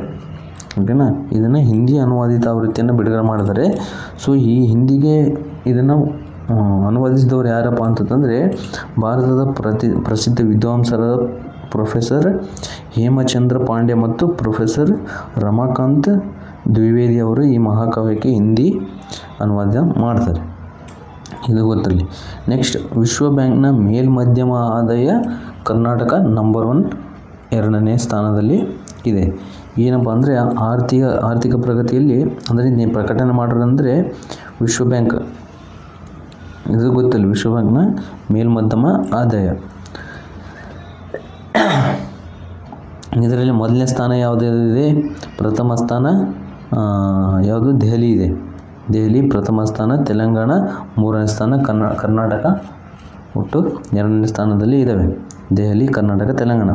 ಓಕೆನಾ, ಇದನ್ನು ಹಿಂದಿ ಅನುವಾದಿತ ಆವೃತ್ತಿಯನ್ನು ಬಿಡುಗಡೆ ಮಾಡಿದ್ದಾರೆ. ಸೊ ಈ ಹಿಂದಿಗೆ ಇದನ್ನು ಅನುವಾದಿಸಿದವರು ಯಾರಪ್ಪ ಅಂತಂದರೆ ಭಾರತದ ಪ್ರಸಿದ್ಧ ವಿದ್ವಾಂಸರಾದ ಪ್ರೊಫೆಸರ್ ಹೇಮಚಂದ್ರ ಪಾಂಡೆ ಮತ್ತು ಪ್ರೊಫೆಸರ್ ರಮಾಕಾಂತ್ ದ್ವಿವೇದಿ ಅವರು ಈ ಮಹಾಕಾವ್ಯಕ್ಕೆ ಹಿಂದಿ ಅನುವಾದ ಮಾಡ್ತಾರೆ. ಇದು ಗೊತ್ತಿರಲಿ. ನೆಕ್ಸ್ಟ್, ವಿಶ್ವ ಬ್ಯಾಂಕ್ನ ಮೇಲ್ಮಧ್ಯಮ ಆದಾಯ ಕರ್ನಾಟಕ ನಂಬರ್ 1, 2ನೇ ಸ್ಥಾನದಲ್ಲಿ ಇದೆ. ಏನಪ್ಪ ಅಂದರೆ ಆರ್ಥಿಕ ಪ್ರಗತಿಯಲ್ಲಿ, ಅಂದರೆ ಪ್ರಕಟಣೆ ಮಾಡೋದಂದರೆ ವಿಶ್ವ ಬ್ಯಾಂಕ್, ಇದು ಗೊತ್ತಿಲ್ಲ. ವಿಶ್ವ ಬ್ಯಾಂಕ್ನ ಮೇಲ್ಮಧ್ಯಮ ಆದಾಯ, ಇದರಲ್ಲಿ ಮೊದಲನೇ ಸ್ಥಾನ ಯಾವುದಿದೆ? ಪ್ರಥಮ ಸ್ಥಾನ ಯಾವುದು? ದೆಹಲಿ ಇದೆ. ದೆಹಲಿ ಪ್ರಥಮ ಸ್ಥಾನ, ತೆಲಂಗಾಣ 3ನೇ ಸ್ಥಾನ, ಕರ್ನಾಟಕ ಒಟ್ಟು 2ನೇ ಸ್ಥಾನದಲ್ಲಿ ಇದ್ದಾವೆ. ದೆಹಲಿ, ಕರ್ನಾಟಕ, ತೆಲಂಗಾಣ.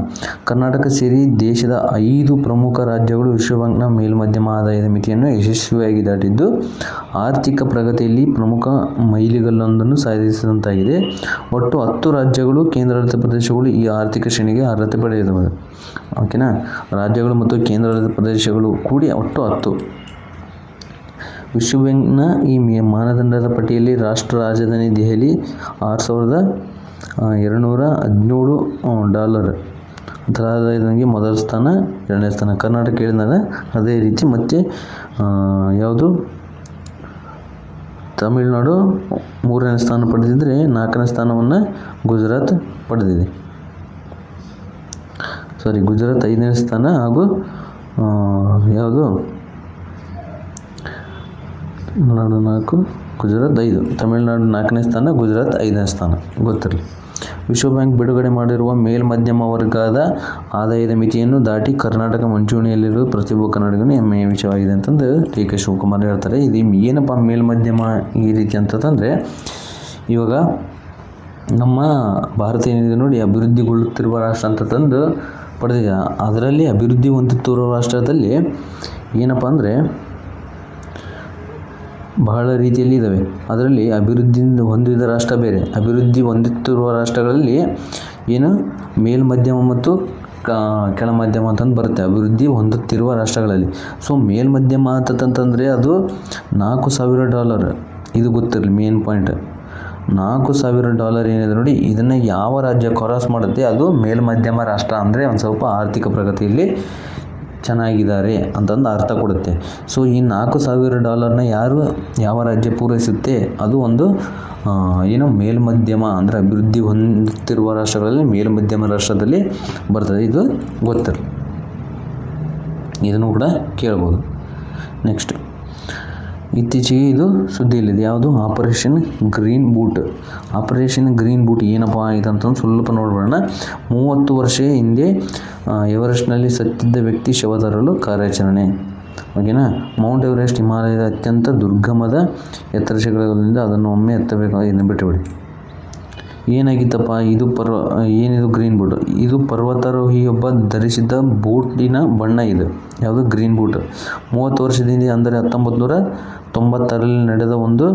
ಕರ್ನಾಟಕ ಸೇರಿ ದೇಶದ 5 ಪ್ರಮುಖ ರಾಜ್ಯಗಳು ವಿಶ್ವ ಬ್ಯಾಂಕ್ನ ಮೇಲ್ಮಧ್ಯಮ ಆದಾಯದ ಮಿತಿಯನ್ನು ಯಶಸ್ವಿಯಾಗಿ ದಾಟಿದ್ದು ಆರ್ಥಿಕ ಪ್ರಗತಿಯಲ್ಲಿ ಪ್ರಮುಖ ಮೈಲಿಗಲ್ಲೊಂದನ್ನು ಸಾಧಿಸಿದಂತಾಗಿದೆ. ಒಟ್ಟು 10 ರಾಜ್ಯಗಳು, ಕೇಂದ್ರಾಡಳಿತ ಪ್ರದೇಶಗಳು ಈ ಆರ್ಥಿಕ ಶ್ರೇಣಿಗೆ ಅರ್ಹತೆ ಪಡೆದಿವೆ. ಓಕೆನಾ, ರಾಜ್ಯಗಳು ಮತ್ತು ಕೇಂದ್ರಾಡಳಿತ ಪ್ರದೇಶಗಳು ಕೂಡಿ ಒಟ್ಟು 10. ವಿಶ್ವ ಬ್ಯಾಂಕ್ನ ಈ ಮಾನದಂಡದ ಪಟ್ಟಿಯಲ್ಲಿ ರಾಷ್ಟ್ರ ರಾಜಧಾನಿ ದೆಹಲಿ $6,217 ಅಂತರಾದಾಯದಂಗೆ ಮೊದಲ ಸ್ಥಾನ, 2ನೇ ಸ್ಥಾನ. ಕರ್ನಾಟಕ ಹೇಳಿದಾಗ ಅದೇ ರೀತಿ. ಮತ್ತು ಯಾವುದು? ತಮಿಳುನಾಡು 3ನೇ ಸ್ಥಾನ ಪಡೆದಿದ್ದರೆ 4ನೇ ಸ್ಥಾನವನ್ನು ಗುಜರಾತ್ ಪಡೆದಿದೆ. ಗುಜರಾತ್ 5ನೇ ಸ್ಥಾನ ಹಾಗೂ ಯಾವುದು? ತಮಿಳುನಾಡು 4, ಗುಜರಾತ್ 5. ತಮಿಳುನಾಡು 4ನೇ ಸ್ಥಾನ, ಗುಜರಾತ್ 5ನೇ ಸ್ಥಾನ. ಗೊತ್ತಿರಲಿ. ವಿಶ್ವ ಬ್ಯಾಂಕ್ ಬಿಡುಗಡೆ ಮಾಡಿರುವ ಮೇಲ್ಮಧ್ಯಮ ವರ್ಗದ ಆದಾಯದ ಮಿತಿಯನ್ನು ದಾಟಿ ಕರ್ನಾಟಕ ಮುಂಚೂಣಿಯಲ್ಲಿರುವ ಪ್ರತಿಯೊಬ್ಬ ಕನ್ನಡಿಗನು ಹೆಮ್ಮೆಯ ವಿಷಯವಾಗಿದೆ ಅಂತಂದು ಡಿ.ಕೆ. ಶಿವಕುಮಾರ್ ಹೇಳ್ತಾರೆ. ಇದು ಏನಪ್ಪ ಮೇಲ್ಮಧ್ಯಮ ಈ ರೀತಿ ಅಂತಂದರೆ, ಇವಾಗ ನಮ್ಮ ಭಾರತ ಏನಿದೆ ನೋಡಿ, ಅಭಿವೃದ್ಧಿಗೊಳ್ಳುತ್ತಿರುವ ರಾಷ್ಟ್ರ ಅಂತಂದು ಪಡೆದಿದೆ. ಅದರಲ್ಲಿ ಅಭಿವೃದ್ಧಿ ಹೊಂದುತ್ತಿರುವ ರಾಷ್ಟ್ರದಲ್ಲಿ ಏನಪ್ಪ ಅಂದರೆ ಬಹಳ ರೀತಿಯಲ್ಲಿ ಇದ್ದಾವೆ. ಅದರಲ್ಲಿ ಅಭಿವೃದ್ಧಿ ಹೊಂದಿದ ರಾಷ್ಟ್ರ ಬೇರೆ, ಅಭಿವೃದ್ಧಿ ಹೊಂದುತ್ತಿರುವ ರಾಷ್ಟ್ರಗಳಲ್ಲಿ ಏನು ಮೇಲ್ ಮಧ್ಯಮ ಮತ್ತು ಕೆಳ ಮಧ್ಯಮ ಅಂತಂದು ಬರುತ್ತೆ ಅಭಿವೃದ್ಧಿ ಹೊಂದುತ್ತಿರುವ ರಾಷ್ಟ್ರಗಳಲ್ಲಿ. ಸೊ ಮೇಲ್ ಮಧ್ಯಮ ಅಂತಂತಂದರೆ ಅದು $4,000. ಇದು ಗೊತ್ತಿರಲಿ ಮೇನ್ ಪಾಯಿಂಟ್. $4,000 ಏನಿದೆ ನೋಡಿ, ಇದನ್ನು ಯಾವ ರಾಜ್ಯ ಕ್ರಾಸ್ ಮಾಡುತ್ತೆ ಅದು ಮೇಲ್ ಮಧ್ಯಮ ರಾಷ್ಟ್ರ, ಅಂದರೆ ಒಂದು ಸ್ವಲ್ಪ ಆರ್ಥಿಕ ಪ್ರಗತಿಯಲ್ಲಿ ಚೆನ್ನಾಗಿದ್ದಾರೆ ಅಂತಂದು ಅರ್ಥ ಕೊಡುತ್ತೆ. ಸೊ ಈ $4,000 ಯಾವ ರಾಜ್ಯ ಪೂರೈಸುತ್ತೆ ಅದು ಒಂದು ಏನು ಮೇಲ್ಮಧ್ಯಮ, ಅಂದರೆ ಅಭಿವೃದ್ಧಿ ಹೊಂದುತ್ತಿರುವ ರಾಷ್ಟ್ರಗಳಲ್ಲಿ ಮೇಲ್ಮಧ್ಯಮ ರಾಷ್ಟ್ರದಲ್ಲಿ ಬರ್ತದೆ. ಇದು ಗೊತ್ತಿರಲಿ, ಇದನ್ನು ಕೂಡ ಕೇಳ್ಬೋದು. ನೆಕ್ಸ್ಟ್, ಇತ್ತೀಚೆಗೆ ಇದು ಸುದ್ದಿಯಲ್ಲಿದೆ. ಯಾವುದು? Operation green boot. Operation green boot ಏನಪ್ಪ ಇದಂತಂದು ಸ್ವಲ್ಪ ನೋಡ್ಬೋಣ. 30 ವರ್ಷ ಹಿಂದೆ ಎವರೆಸ್ಟ್ನಲ್ಲಿ ಸತ್ತಿದ್ದ ವ್ಯಕ್ತಿ ಶವ ತರಲು ಕಾರ್ಯಾಚರಣೆ. ಓಕೆನಾ. ಮೌಂಟ್ ಎವರೆಸ್ಟ್ ಹಿಮಾಲಯದ ಅತ್ಯಂತ ದುರ್ಗಮದ ಎತ್ತರ ಶಿಖರಗಳಿಂದ ಅದನ್ನು ಒಮ್ಮೆ ಎತ್ತಬೇಕು. ಇದನ್ನು ಬಿಟ್ಟುಬಿಡಿ. ಏನಾಗಿತ್ತಪ್ಪ ಇದು ಏನಿದು ಗ್ರೀನ್ ಬೂಟ್? ಇದು ಪರ್ವತಾರೋಹಿಯೊಬ್ಬ ಧರಿಸಿದ್ದ ಬೂಟಿನ ಬಣ್ಣ ಇದು. ಯಾವುದು? Green boot. 30 ವರ್ಷದಿಂದ, ಅಂದರೆ 1996ರಲ್ಲಿ ನಡೆದ ಒಂದು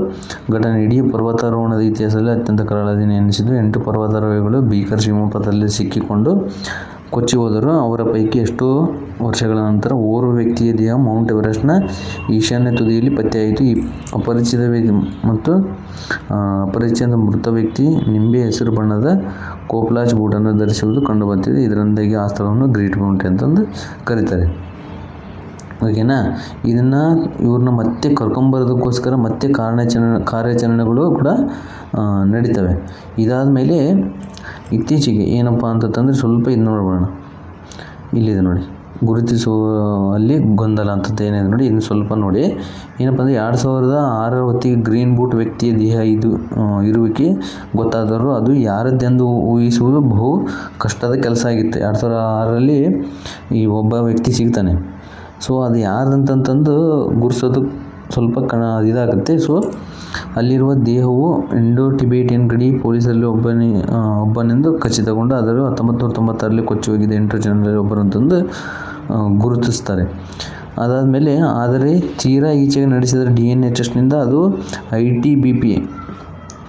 ಘಟನೆ ಇಡೀ ಪರ್ವತಾರೋಹಣದ ಇತಿಹಾಸದಲ್ಲಿ ಅತ್ಯಂತ ಕರಾಳ ದಿನ ಎನಿಸಿದ್ದು. 8 ಪರ್ವತಾರೋಹಿಗಳು ಭೀಕರ ಹಿಮಪಾತದಲ್ಲಿ ಸಿಕ್ಕಿಕೊಂಡು ಕೊಚ್ಚಿ ಹೋದರು. ಅವರ ಪೈಕಿ ಎಷ್ಟೋ ವರ್ಷಗಳ ನಂತರ ಓರ್ವ ವ್ಯಕ್ತಿಯ ದೇಹ ಮೌಂಟ್ ಎವರೆಸ್ಟ್ನ ಈಶಾನ್ಯ ತುದಿಯಲ್ಲಿ ಪತ್ತೆಯಾಯಿತು. ಈ ಅಪರಿಚಿತ ಮೃತ ವ್ಯಕ್ತಿ ನಿಂಬೆ ಹಸಿರು ಬಣ್ಣದ ಕೋಪ್ಲಾಜ್ ಬೂಟನ್ನು ಧರಿಸುವುದು ಕಂಡುಬಂದಿದೆ. ಇದರಿಂದಾಗಿ ಆ ಸ್ಥಳವನ್ನು ಗ್ರೀಟ್ ಮೌಂಟ್ ಅಂತಂದು ಕರೀತಾರೆ. ಓಕೆನಾ. ಇವ್ರನ್ನ ಮತ್ತೆ ಕರ್ಕೊಂಬರೋದಕ್ಕೋಸ್ಕರ ಮತ್ತೆ ಕಾರ್ಯಾಚರಣೆಗಳು ಕೂಡ ನಡೀತವೆ. ಇದಾದ ಮೇಲೆ ಇತ್ತೀಚೆಗೆ ಏನಪ್ಪ ಅಂತಂದರೆ ಸ್ವಲ್ಪ ಇದು ನೋಡೋಣ. ಇಲ್ಲಿದೆ ನೋಡಿ, ಗುರುತಿಸುವಲ್ಲಿ ಗೊಂದಲ ಅಂತದ್ದು ಏನಿದೆ ನೋಡಿ, ಇನ್ನು ಸ್ವಲ್ಪ ನೋಡಿ. ಏನಪ್ಪ ಅಂದರೆ 2006 ಹೊತ್ತಿಗೆ ಗ್ರೀನ್ ಬೂಟ್ ವ್ಯಕ್ತಿಯ ದೇಹ ಇರುವಿಕೆ ಗೊತ್ತಾದರೂ ಅದು ಯಾರದ್ದೆಂದು ಊಹಿಸುವುದು ಬಹು ಕಷ್ಟದ ಕೆಲಸ ಆಗಿತ್ತು. 2006ರಲ್ಲಿ ಈ ಒಬ್ಬ ವ್ಯಕ್ತಿ ಸಿಗ್ತಾನೆ. ಸೊ ಅದು ಯಾರ್ದಂತಂದು ಗುರ್ಸೋದು ಸ್ವಲ್ಪ ಇದಾಗುತ್ತೆ. ಸೊ ಅಲ್ಲಿರುವ ದೇಹವು ಇಂಡೋ ಟಿಬೇಟಿಯನ್ ಗಡಿ ಪೊಲೀಸರಲ್ಲಿ ಒಬ್ಬನೆಂದು ಖಚಿತಗೊಂಡು ಅದರ 1996ರಲ್ಲಿ ಕೊಚ್ಚಿ ಹೋಗಿದ್ದ 8 ಜನರಲ್ಲಿ ಒಬ್ಬರಂತಂದು ಗುರುತಿಸ್ತಾರೆ. ಅದಾದಮೇಲೆ ಆದರೆ ತೀರಾ ಈಚೆಗೆ ನಡೆಸಿದ DNA ಟೆಸ್ಟ್ನಿಂದ ಅದು ITBP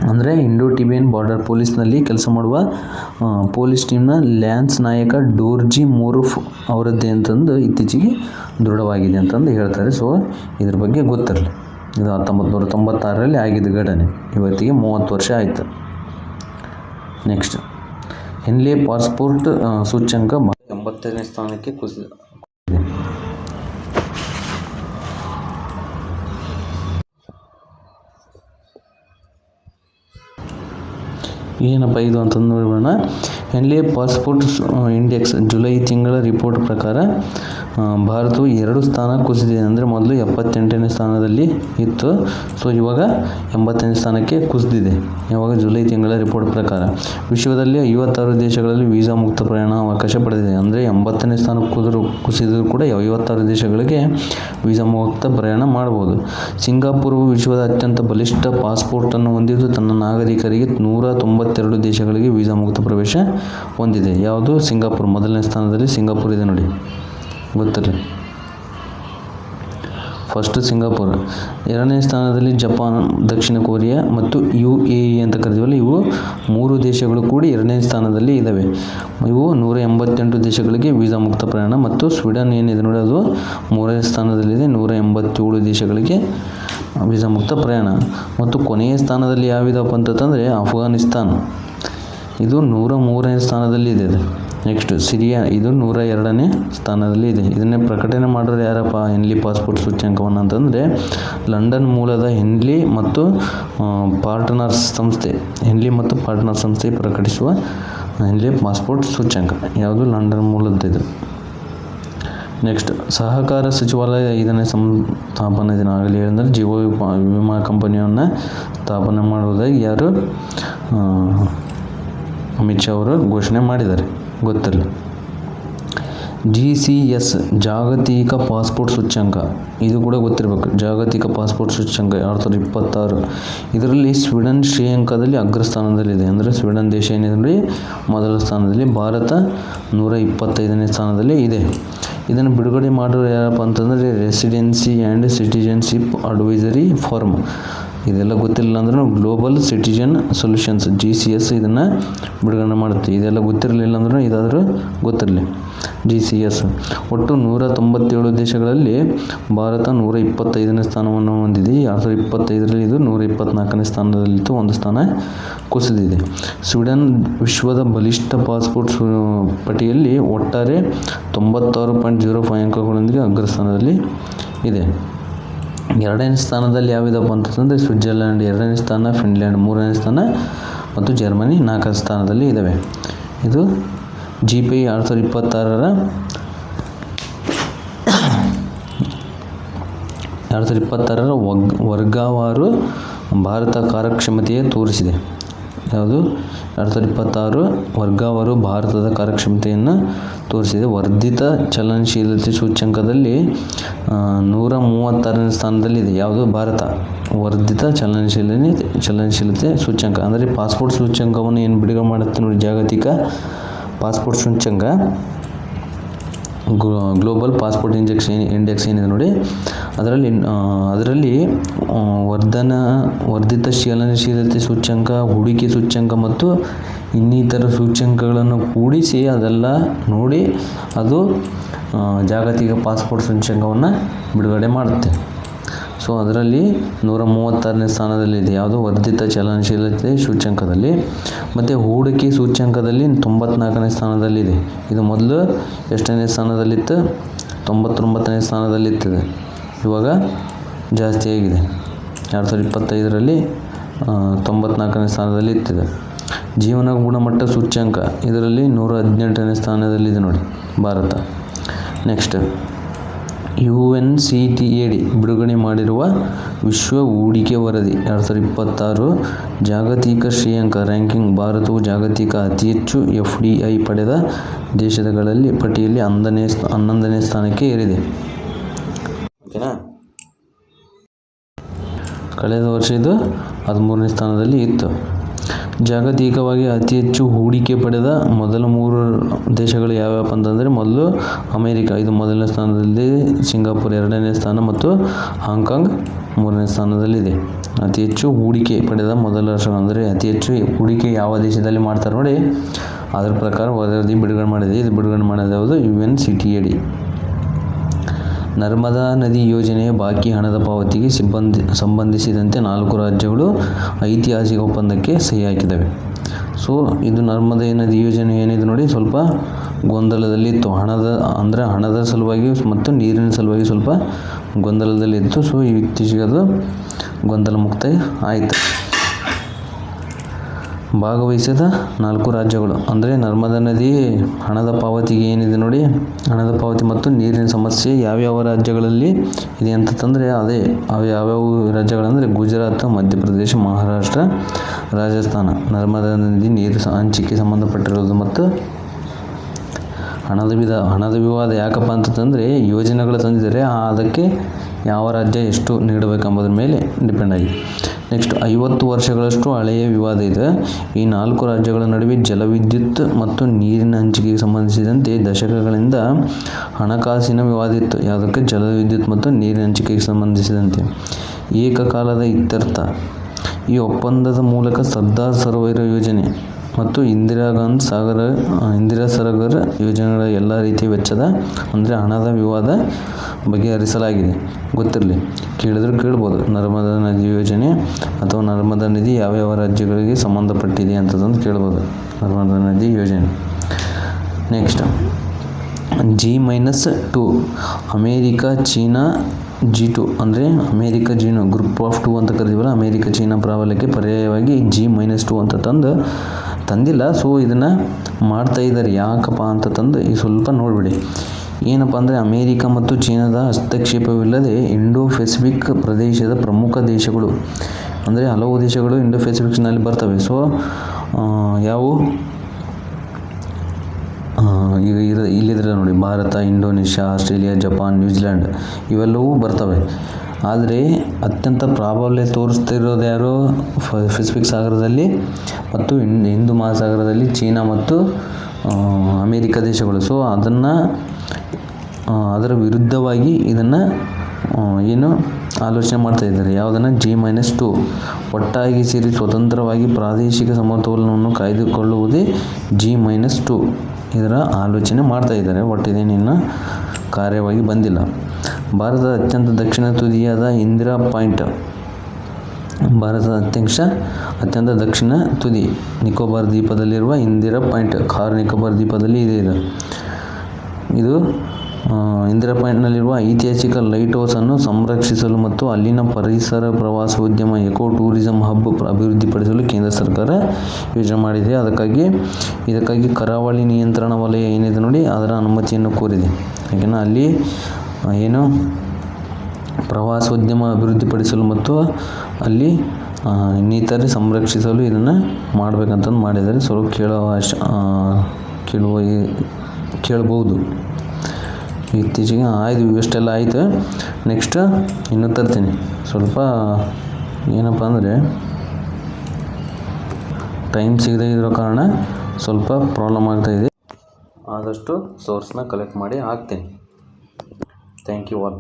ಅಂದರೆ ಇಂಡೋ ಟಿಬೇಟಿಯನ್ ಬಾರ್ಡರ್ ಪೊಲೀಸ್ನಲ್ಲಿ ಕೆಲಸ ಮಾಡುವ ಪೊಲೀಸ್ ಟೀಮ್ನ ಲ್ಯಾನ್ಸ್ ನಾಯಕ ಡೋರ್ಜಿ ಮೋರಫ್ ಅವರದ್ದೇ ಅಂತಂದು ಇತ್ತೀಚೆಗೆ ದೃಢವಾಗಿದೆ ಅಂತಂದು ಹೇಳ್ತಾರೆ. ಸೊ ಇದ್ರ ಬಗ್ಗೆ ಗೊತ್ತಿರಲಿ. ಇದು 1996ರಲ್ಲಿ ಆಗಿದ್ದ ಘಟನೆ. ಇವತ್ತಿಗೆ 30 ವರ್ಷ ಆಯಿತು. ನೆಕ್ಸ್ಟ್, ಹೆನ್ಲೆ ಪಾಸ್ಪೋರ್ಟ್ ಸೂಚ್ಯಂಕ 85ನೇ ಸ್ಥಾನಕ್ಕೆ ಕುಸಿದಿದೆ. ಏನಪ್ಪ ಇದು ಅಂತಂದು ನೋಡೋಣ. ಹೆನ್ಲೆ ಪಾಸ್ಪೋರ್ಟ್ ಇಂಡೆಕ್ಸ್ ಜುಲೈ ತಿಂಗಳ ರಿಪೋರ್ಟ್ ಪ್ರಕಾರ ಭಾರತವು 2 ಸ್ಥಾನ ಕುಸಿದಿದೆ. ಅಂದರೆ ಮೊದಲು 78ನೇ ಸ್ಥಾನದಲ್ಲಿ ಇತ್ತು. ಸೊ ಇವಾಗ 85ನೇ ಸ್ಥಾನಕ್ಕೆ ಕುಸಿದಿದೆ. ಇವಾಗ ಜುಲೈ ತಿಂಗಳ ರಿಪೋರ್ಟ್ ಪ್ರಕಾರ ವಿಶ್ವದಲ್ಲಿ 56 ದೇಶಗಳಲ್ಲಿ ವೀಸಾ ಮುಕ್ತ ಪ್ರಯಾಣ ಅವಕಾಶ ಪಡೆದಿದೆ. ಅಂದರೆ 80ನೇ ಸ್ಥಾನಕ್ಕೆ ಕುಸಿದರೂ ಕೂಡ 56 ದೇಶಗಳಿಗೆ ವೀಸಾ ಮುಕ್ತ ಪ್ರಯಾಣ ಮಾಡಬಹುದು. ಸಿಂಗಾಪುರವು ವಿಶ್ವದ ಅತ್ಯಂತ ಬಲಿಷ್ಠ ಪಾಸ್ಪೋರ್ಟನ್ನು ಹೊಂದಿದ್ದು ತನ್ನ ನಾಗರಿಕರಿಗೆ 192 ದೇಶಗಳಿಗೆ ವೀಸಾ ಮುಕ್ತ ಪ್ರವೇಶ ಹೊಂದಿದೆ. ಯಾವುದು? ಸಿಂಗಾಪುರ್. ಮೊದಲನೇ ಸ್ಥಾನದಲ್ಲಿ ಸಿಂಗಾಪುರ್ ಇದೆ ನೋಡಿ, ಗೊತ್ತಿರಲಿ. First Singapore. 2ನೇ ಸ್ಥಾನದಲ್ಲಿ ಜಪಾನ್, ದಕ್ಷಿಣ ಕೊರಿಯಾ ಮತ್ತು UAE ಅಂತ ಕರಿತೀವಲ್ಲ, ಇವು 3 ದೇಶಗಳು ಕೂಡಿ 2ನೇ ಸ್ಥಾನದಲ್ಲಿ ಇದ್ದಾವೆ. ಇವು 188 ದೇಶಗಳಿಗೆ ವೀಸಾ ಮುಕ್ತ ಪ್ರಯಾಣ. ಮತ್ತು ಸ್ವೀಡನ್ ಏನಿದೆ ನೋಡಿ, ಅದು 3ನೇ ಸ್ಥಾನದಲ್ಲಿದೆ, 187 ದೇಶಗಳಿಗೆ ವೀಸಾ ಮುಕ್ತ ಪ್ರಯಾಣ. ಮತ್ತು ಕೊನೆಯ ಸ್ಥಾನದಲ್ಲಿ ಯಾವಿದಪ್ಪ ಅಂತಂದರೆ ಅಫ್ಘಾನಿಸ್ತಾನ್, ಇದು 103ನೇ ಸ್ಥಾನದಲ್ಲಿ ಇದೆ. ನೆಕ್ಸ್ಟ್ ಸಿರಿಯಾ, ಇದು 102ನೇ ಸ್ಥಾನದಲ್ಲಿ ಇದೆ. ಇದನ್ನೇ ಪ್ರಕಟಣೆ ಮಾಡೋರು ಯಾರಪ್ಪ? ಹೆನ್ಲಿ ಪಾಸ್ಪೋರ್ಟ್ ಸೂಚ್ಯಂಕವನ್ನು ಅಂತಂದರೆ ಲಂಡನ್ ಮೂಲದ ಹೆನ್ಲಿ ಮತ್ತು ಪಾರ್ಟ್ನರ್ಸ್ ಸಂಸ್ಥೆ ಪ್ರಕಟಿಸುವ ಹೆನ್ಲಿ ಪಾಸ್ಪೋರ್ಟ್ ಸೂಚ್ಯಂಕ. ಯಾವುದು? ಲಂಡನ್ ಮೂಲದ್ದು. ನೆಕ್ಸ್ಟ್, ಸಹಕಾರ ಸಚಿವಾಲಯ 5ನೇ ಸ್ಥಾಪನಾ ದಿನ ಆಗಲಿ ಅಂದರೆ ಜೀವ ವಿಮಾ ಕಂಪನಿಯನ್ನು ಸ್ಥಾಪನೆ ಮಾಡುವುದಾಗಿ ಯಾರು? ಅಮಿತ್ ಶಾ ಅವರು ಘೋಷಣೆ ಮಾಡಿದ್ದಾರೆ, ಗೊತ್ತಿರಲಿ. GCS ಜಾಗತಿಕ ಪಾಸ್ಪೋರ್ಟ್ ಸೂಚ್ಯಂಕ, ಇದು ಕೂಡ ಗೊತ್ತಿರಬೇಕು. ಜಾಗತಿಕ ಪಾಸ್ಪೋರ್ಟ್ ಸೂಚ್ಯಂಕ 2026. ಇದರಲ್ಲಿ ಸ್ವೀಡನ್ ಶ್ರೇಯಾಂಕದಲ್ಲಿ ಅಗ್ರಸ್ಥಾನದಲ್ಲಿದೆ. ಅಂದರೆ ಸ್ವೀಡನ್ ದೇಶ ಏನಿದೆ ನೋಡಿ ಮೊದಲ ಸ್ಥಾನದಲ್ಲಿ, ಭಾರತ 125ನೇ ಸ್ಥಾನದಲ್ಲಿ ಇದೆ. ಇದನ್ನು ಬಿಡುಗಡೆ ಮಾಡೋರು ಯಾರಪ್ಪ ಅಂತಂದರೆ residency and citizenship advisory firm. ಇದೆಲ್ಲ ಗೊತ್ತಿಲ್ಲ ಅಂದ್ರೂ ಗ್ಲೋಬಲ್ ಸಿಟಿಜನ್ ಸೊಲ್ಯೂಷನ್ಸ್ GCS ಇದನ್ನು ಬಿಡುಗಡೆ ಮಾಡುತ್ತೆ. ಇದೆಲ್ಲ ಗೊತ್ತಿರಲಿಲ್ಲ ಅಂದ್ರೂ ಇದಾದರೂ ಗೊತ್ತಿರಲಿ. GCS ಒಟ್ಟು 197 ದೇಶಗಳಲ್ಲಿ ಭಾರತ 125ನೇ ಸ್ಥಾನವನ್ನು ಹೊಂದಿದೆ. 2025ರಲ್ಲಿ ಇದು 124ನೇ ಸ್ಥಾನದಲ್ಲಿತ್ತು, ಒಂದು ಸ್ಥಾನ ಕುಸಿದಿದೆ. ಸ್ವೀಡನ್ ವಿಶ್ವದ ಬಲಿಷ್ಠ ಪಾಸ್ಪೋರ್ಟ್ ಪಟ್ಟಿಯಲ್ಲಿ ಒಟ್ಟಾರೆ 96.05 ಅಂಕಗಳೊಂದಿಗೆ ಅಗ್ರಸ್ಥಾನದಲ್ಲಿ ಇದೆ. ಎರಡನೇ ಸ್ಥಾನದಲ್ಲಿ ಯಾವಿದಪ್ಪ ಅಂತಂದರೆ ಸ್ವಿಟ್ಜರ್ಲ್ಯಾಂಡ್ 2ನೇ ಸ್ಥಾನ, ಫಿನ್ಲ್ಯಾಂಡ್ 3ನೇ ಸ್ಥಾನ ಮತ್ತು ಜರ್ಮನಿ 4ನೇ ಸ್ಥಾನದಲ್ಲಿ ಇದ್ದಾವೆ. ಇದು GPI 2026ರ ವರ್ಗವಾರು ಭಾರತ ಕಾರ್ಯಕ್ಷಮತೆಯೇ ತೋರಿಸಿದೆ. ಯಾವುದು 2026 ವರ್ಗವಾರು ಭಾರತದ ಕಾರ್ಯಕ್ಷಮತೆಯನ್ನು ತೋರಿಸಿದೆ. ವರ್ಧಿತ ಚಲನಶೀಲತೆ ಸೂಚ್ಯಂಕದಲ್ಲಿ 136ನೇ ಸ್ಥಾನದಲ್ಲಿದೆ. ಯಾವುದು ಭಾರತ ವರ್ಧಿತ ಚಲನಶೀಲತೆ ಸೂಚ್ಯಂಕ ಅಂದರೆ ಪಾಸ್ಪೋರ್ಟ್ ಸೂಚ್ಯಂಕವನ್ನು ಏನು ಬಿಡುಗಡೆ ಮಾಡುತ್ತೆ ನೋಡಿ, ಜಾಗತಿಕ ಪಾಸ್ಪೋರ್ಟ್ ಸೂಚ್ಯಂಕ ಗ್ಲೋಬಲ್ ಪಾಸ್ಪೋರ್ಟ್ ಇಂಡೆಕ್ಸ್ ಏನಿದೆ ನೋಡಿ, ಅದರಲ್ಲಿ ವರ್ಧಿತ ಚಲನಶೀಲತೆ ಸೂಚ್ಯಂಕ, ಹೂಡಿಕೆ ಸೂಚ್ಯಂಕ ಮತ್ತು ಇನ್ನಿತರ ಸೂಚ್ಯಂಕಗಳನ್ನು ಕೂಡಿಸಿ ಅದೆಲ್ಲ ನೋಡಿ ಅದು ಜಾಗತಿಕ ಪಾಸ್ಪೋರ್ಟ್ ಸೂಚ್ಯಂಕವನ್ನು ಬಿಡುಗಡೆ ಮಾಡುತ್ತೆ. ಸೊ ಅದರಲ್ಲಿ 136ನೇ ಸ್ಥಾನದಲ್ಲಿದೆ. ಯಾವುದು ವರ್ಧಿತ ಚಲನಶೀಲತೆ ಸೂಚ್ಯಂಕದಲ್ಲಿ. ಮತ್ತು ಹೂಡಿಕೆ ಸೂಚ್ಯಂಕದಲ್ಲಿ 94ನೇ ಸ್ಥಾನದಲ್ಲಿದೆ. ಇದು ಮೊದಲು ಎಷ್ಟನೇ ಸ್ಥಾನದಲ್ಲಿತ್ತು? 99ನೇ ಸ್ಥಾನದಲ್ಲಿತ್ತದೆ. ಇವಾಗ ಜಾಸ್ತಿ ಆಗಿದೆ. 2025ರಲ್ಲಿ 94ನೇ ಸ್ಥಾನದಲ್ಲಿ ಇರ್ತದೆ. ಜೀವನ ಗುಣಮಟ್ಟ ಸೂಚ್ಯಂಕ ಇದರಲ್ಲಿ 118ನೇ ಸ್ಥಾನದಲ್ಲಿದೆ ನೋಡಿ ಭಾರತ. ನೆಕ್ಸ್ಟ್ UNCTAD ಬಿಡುಗಡೆ ಮಾಡಿರುವ ವಿಶ್ವ ಹೂಡಿಕೆ ವರದಿ 2026 ಜಾಗತಿಕ ಶ್ರೇಯಾಂಕ ರ್ಯಾಂಕಿಂಗ್. ಭಾರತವು ಜಾಗತಿಕ ಅತಿ ಹೆಚ್ಚು FDI ಪಡೆದ ದೇಶಗಳಲ್ಲಿ ಪಟ್ಟಿಯಲ್ಲಿ 11ನೇ ಸ್ಥಾನಕ್ಕೆ ಏರಿದೆ. ಓಕೆನಾ? ಕಳೆದ ವರ್ಷ ಇದು 13ನೇ ಸ್ಥಾನದಲ್ಲಿ ಇತ್ತು. ಜಾಗತಿಕವಾಗಿ ಅತಿ ಹೆಚ್ಚು ಹೂಡಿಕೆ ಪಡೆದ ಮೊದಲ 3 ದೇಶಗಳು ಯಾವ್ಯಾವ ಅಂತಂದರೆ, ಮೊದಲು ಅಮೇರಿಕ, ಇದು ಮೊದಲನೇ ಸ್ಥಾನದಲ್ಲಿದೆ. ಸಿಂಗಾಪುರ್ 2ನೇ ಸ್ಥಾನ ಮತ್ತು ಹಾಂಗ್ಕಾಂಗ್ 3ನೇ ಸ್ಥಾನದಲ್ಲಿದೆ. ಅತಿ ಹೆಚ್ಚು ಹೂಡಿಕೆ ಪಡೆದ ಮೊದಲ ರಾಷ್ಟ್ರ ಅಂದರೆ ಅತಿ ಹೆಚ್ಚು ಹೂಡಿಕೆ ಯಾವ ದೇಶದಲ್ಲಿ ಮಾಡ್ತಾರೆ ನೋಡಿ, ಅದರ ಪ್ರಕಾರ ವರದಿ ಬಿಡುಗಡೆ ಮಾಡಿದೆ. ಇದು ಬಿಡುಗಡೆ ಮಾಡೋದು ಯಾವುದು? UNCTAD. ನರ್ಮದಾ ನದಿ ಯೋಜನೆಯ ಬಾಕಿ ಹಣದ ಪಾವತಿಗೆ ಸಂಬಂಧಿಸಿದಂತೆ 4 ರಾಜ್ಯಗಳು ಐತಿಹಾಸಿಕ ಒಪ್ಪಂದಕ್ಕೆ ಸಹಿ ಹಾಕಿದವೆ. ಸೊ ಇದು ನರ್ಮದಾ ನದಿ ಯೋಜನೆ ಏನಿದೆ ನೋಡಿ, ಸ್ವಲ್ಪ ಗೊಂದಲದಲ್ಲಿತ್ತು. ಹಣದ ಸಲುವಾಗಿ ಮತ್ತು ನೀರಿನ ಸಲುವಾಗಿ ಸ್ವಲ್ಪ ಗೊಂದಲದಲ್ಲಿತ್ತು. ಸೊ ಇತ್ತೀಚೆಗೆ ಅದು ಗೊಂದಲ ಮುಕ್ತ ಆಯಿತು. ಭಾಗವಹಿಸಿದ 4 ರಾಜ್ಯಗಳು ಅಂದರೆ ನರ್ಮದಾ ನದಿ ಹಣದ ಪಾವತಿಗೆ ಏನಿದೆ ನೋಡಿ, ಹಣದ ಪಾವತಿ ಮತ್ತು ನೀರಿನ ಸಮಸ್ಯೆ ಯಾವ್ಯಾವ ರಾಜ್ಯಗಳಲ್ಲಿ ಇದೆ ಅಂತಂದರೆ ಯಾವ್ಯಾವ ರಾಜ್ಯಗಳಂದರೆ ಗುಜರಾತ್, ಮಧ್ಯಪ್ರದೇಶ, ಮಹಾರಾಷ್ಟ್ರ, ರಾಜಸ್ಥಾನ. ನರ್ಮದಾ ನದಿ ನೀರು ಹಂಚಿಕೆ ಸಂಬಂಧಪಟ್ಟಿರೋದು ಮತ್ತು ಹಣದ ವಿವಾದ ಯಾಕಪ್ಪ ಅಂತಂದರೆ ಯೋಜನೆಗಳು ತಂದಿದ್ದಾರೆ, ಅದಕ್ಕೆ ಯಾವ ರಾಜ್ಯ ಎಷ್ಟು ನೀಡಬೇಕೆಂಬುದರ ಮೇಲೆ ಡಿಪೆಂಡ್ ಆಗಿದೆ. ನೆಕ್ಸ್ಟ್ 50 ವರ್ಷಗಳಷ್ಟು ಹಳೆಯ ವಿವಾದ ಇದೆ. ಈ 4 ರಾಜ್ಯಗಳ ನಡುವೆ ಜಲವಿದ್ಯುತ್ ಮತ್ತು ನೀರಿನ ಹಂಚಿಕೆಗೆ ಸಂಬಂಧಿಸಿದಂತೆ ದಶಕಗಳಿಂದ ಹಣಕಾಸಿನ ವಿವಾದ ಇತ್ತು. ಯಾವುದಕ್ಕೆ? ಜಲವಿದ್ಯುತ್ ಮತ್ತು ನೀರಿನ ಹಂಚಿಕೆಗೆ ಸಂಬಂಧಿಸಿದಂತೆ. ಏಕಕಾಲದ ಇತ್ಯರ್ಥ. ಈ ಒಪ್ಪಂದದ ಮೂಲಕ ಸರ್ದಾರ್ ಸರೋವರ ಯೋಜನೆ ಮತ್ತು ಇಂದಿರಾ ಸರೋವರ ಯೋಜನೆಗಳ ಎಲ್ಲ ರೀತಿಯ ವೆಚ್ಚದ ಅಂದರೆ ಹಣದ ವಿವಾದ ಬಗೆಹರಿಸಲಾಗಿದೆ. ಗೊತ್ತಿರಲಿ, ಕೇಳ್ಬೋದು. ನರ್ಮದಾ ನದಿ ಯೋಜನೆ ಅಥವಾ ನರ್ಮದಾ ನದಿ ಯಾವ್ಯಾವ ರಾಜ್ಯಗಳಿಗೆ ಸಂಬಂಧಪಟ್ಟಿದೆ ಅಂತಂದು ಕೇಳ್ಬೋದು. ನರ್ಮದಾ ನದಿ ಯೋಜನೆ. Next G-2 America, China. G2 ಅಂದರೆ ಅಮೇರಿಕ ಚೀನಾ ಗ್ರೂಪ್ ಆಫ್ 2 ಅಂತ ಕರಿತೀವಲ್ಲ, ಅಮೇರಿಕ ಚೀನಾ ಪ್ರಾಬಲ್ಯಕ್ಕೆ ಪರ್ಯಾಯವಾಗಿ G-2 ಅಂತ ತಂದಿಲ್ಲ. ಸೊ ಇದನ್ನು ಮಾಡ್ತಾ ಇದ್ದಾರೆ. ಯಾಕಪ್ಪ ಅಂತ ತಂದು ಈ ಸ್ವಲ್ಪ ನೋಡಿಬಿಡಿ. ಏನಪ್ಪ ಅಂದರೆ ಅಮೇರಿಕ ಮತ್ತು ಚೀನಾದ ಹಸ್ತಕ್ಷೇಪವಿಲ್ಲದೆ ಇಂಡೋ ಪೆಸಿಫಿಕ್ ಪ್ರದೇಶದ ಪ್ರಮುಖ ದೇಶಗಳು ಅಂದರೆ ಹಲವು ದೇಶಗಳು ಇಂಡೋ ಪೆಸಿಫಿಕ್ನಲ್ಲಿ ಬರ್ತವೆ. ಸೊ ಯಾವುವು? ಈಗ ಇಲ್ಲಿದ್ರೆ ನೋಡಿ, Bharat, Indonesia, Australia, Japan, New Zealand ಇವೆಲ್ಲವೂ ಬರ್ತವೆ. ಆದರೆ ಅತ್ಯಂತ ಪ್ರಾಬಲ್ಯ ತೋರಿಸ್ತಿರೋದು ಯಾರು? ಪೆಸಿಫಿಕ್ ಸಾಗರದಲ್ಲಿ ಮತ್ತು ಹಿಂದೂ ಮಹಾಸಾಗರದಲ್ಲಿ ಚೀನಾ ಮತ್ತು ಅಮೇರಿಕ ದೇಶಗಳು. ಸೊ ಅದರ ವಿರುದ್ಧವಾಗಿ ಇದನ್ನು ಏನು ಆಲೋಚನೆ ಮಾಡ್ತಾ ಇದ್ದಾರೆ. ಯಾವುದನ್ನು? G-2 ಒಟ್ಟಾಗಿ ಸೇರಿ ಸ್ವತಂತ್ರವಾಗಿ ಪ್ರಾದೇಶಿಕ ಸಮತೋಲನವನ್ನು ಕಾಯ್ದುಕೊಳ್ಳುವುದೇ G-2 ಇದರ ಆಲೋಚನೆ ಮಾಡ್ತಾ ಇದ್ದಾರೆ. ಒಟ್ಟು ಇದೇನಿನ್ನು ಕಾರ್ಯವಾಗಿ ಬಂದಿಲ್ಲ. ಭಾರತದ ಅತ್ಯಂತ ದಕ್ಷಿಣ ತುದಿಯಾದ ಇಂದಿರಾ ಪಾಯಿಂಟ್, ಭಾರತದ ಅತ್ಯಂತ ದಕ್ಷಿಣ ತುದಿ ನಿಕೋಬಾರ್ ದ್ವೀಪದಲ್ಲಿರುವ ಇಂದಿರಾ ಪಾಯಿಂಟ್, ಕಾರ್ ನಿಕೋಬಾರ್ ದ್ವೀಪದಲ್ಲಿ ಇದೆ. ಇದು ಇಂದಿರಾ ಪಾಯಿಂಟ್ನಲ್ಲಿರುವ ಐತಿಹಾಸಿಕ ಲೈಟ್ ಹೌಸನ್ನು ಸಂರಕ್ಷಿಸಲು ಮತ್ತು ಅಲ್ಲಿನ ಪರಿಸರ ಪ್ರವಾಸೋದ್ಯಮ ಎಕೋ ಟೂರಿಸಂ ಹಬ್ ಅಭಿವೃದ್ಧಿಪಡಿಸಲು ಕೇಂದ್ರ ಸರ್ಕಾರ ಯೋಜನೆ ಮಾಡಿದೆ. ಇದಕ್ಕಾಗಿ ಕರಾವಳಿ ನಿಯಂತ್ರಣ ವಲಯ ಏನಿದೆ ನೋಡಿ, ಅದರ ಅನುಮತಿಯನ್ನು ಕೋರಿದೆ. ಯಾಕೆಂದರೆ ಅಲ್ಲಿ ಏನು ಪ್ರವಾಸೋದ್ಯಮ ಅಭಿವೃದ್ಧಿಪಡಿಸಲು ಮತ್ತು ಅಲ್ಲಿ ಇನ್ನಿತರೆ ಸಂರಕ್ಷಿಸಲು ಇದನ್ನು ಮಾಡಬೇಕಂತಂದು ಮಾಡಿದ್ದಾರೆ. ಸ್ವಲ್ಪ ಕೇಳ್ಬೋದು. ಇತ್ತೀಚೆಗೆ ಆಯ್ತು, ಇಷ್ಟೆಲ್ಲ ಆಯಿತು. ನೆಕ್ಸ್ಟ್ ಇನ್ನೂ ತರ್ತೀನಿ. ಸ್ವಲ್ಪ ಏನಪ್ಪ ಅಂದರೆ ಟೈಮ್ ಸಿಗದೇ ಇರೋ ಕಾರಣ ಸ್ವಲ್ಪ ಪ್ರಾಬ್ಲಮ್ ಆಗ್ತಾಯಿದೆ. ಆದಷ್ಟು ಸೋರ್ಸ್ನ ಕಲೆಕ್ಟ್ ಮಾಡಿ ಹಾಕ್ತೀನಿ. Thank you all.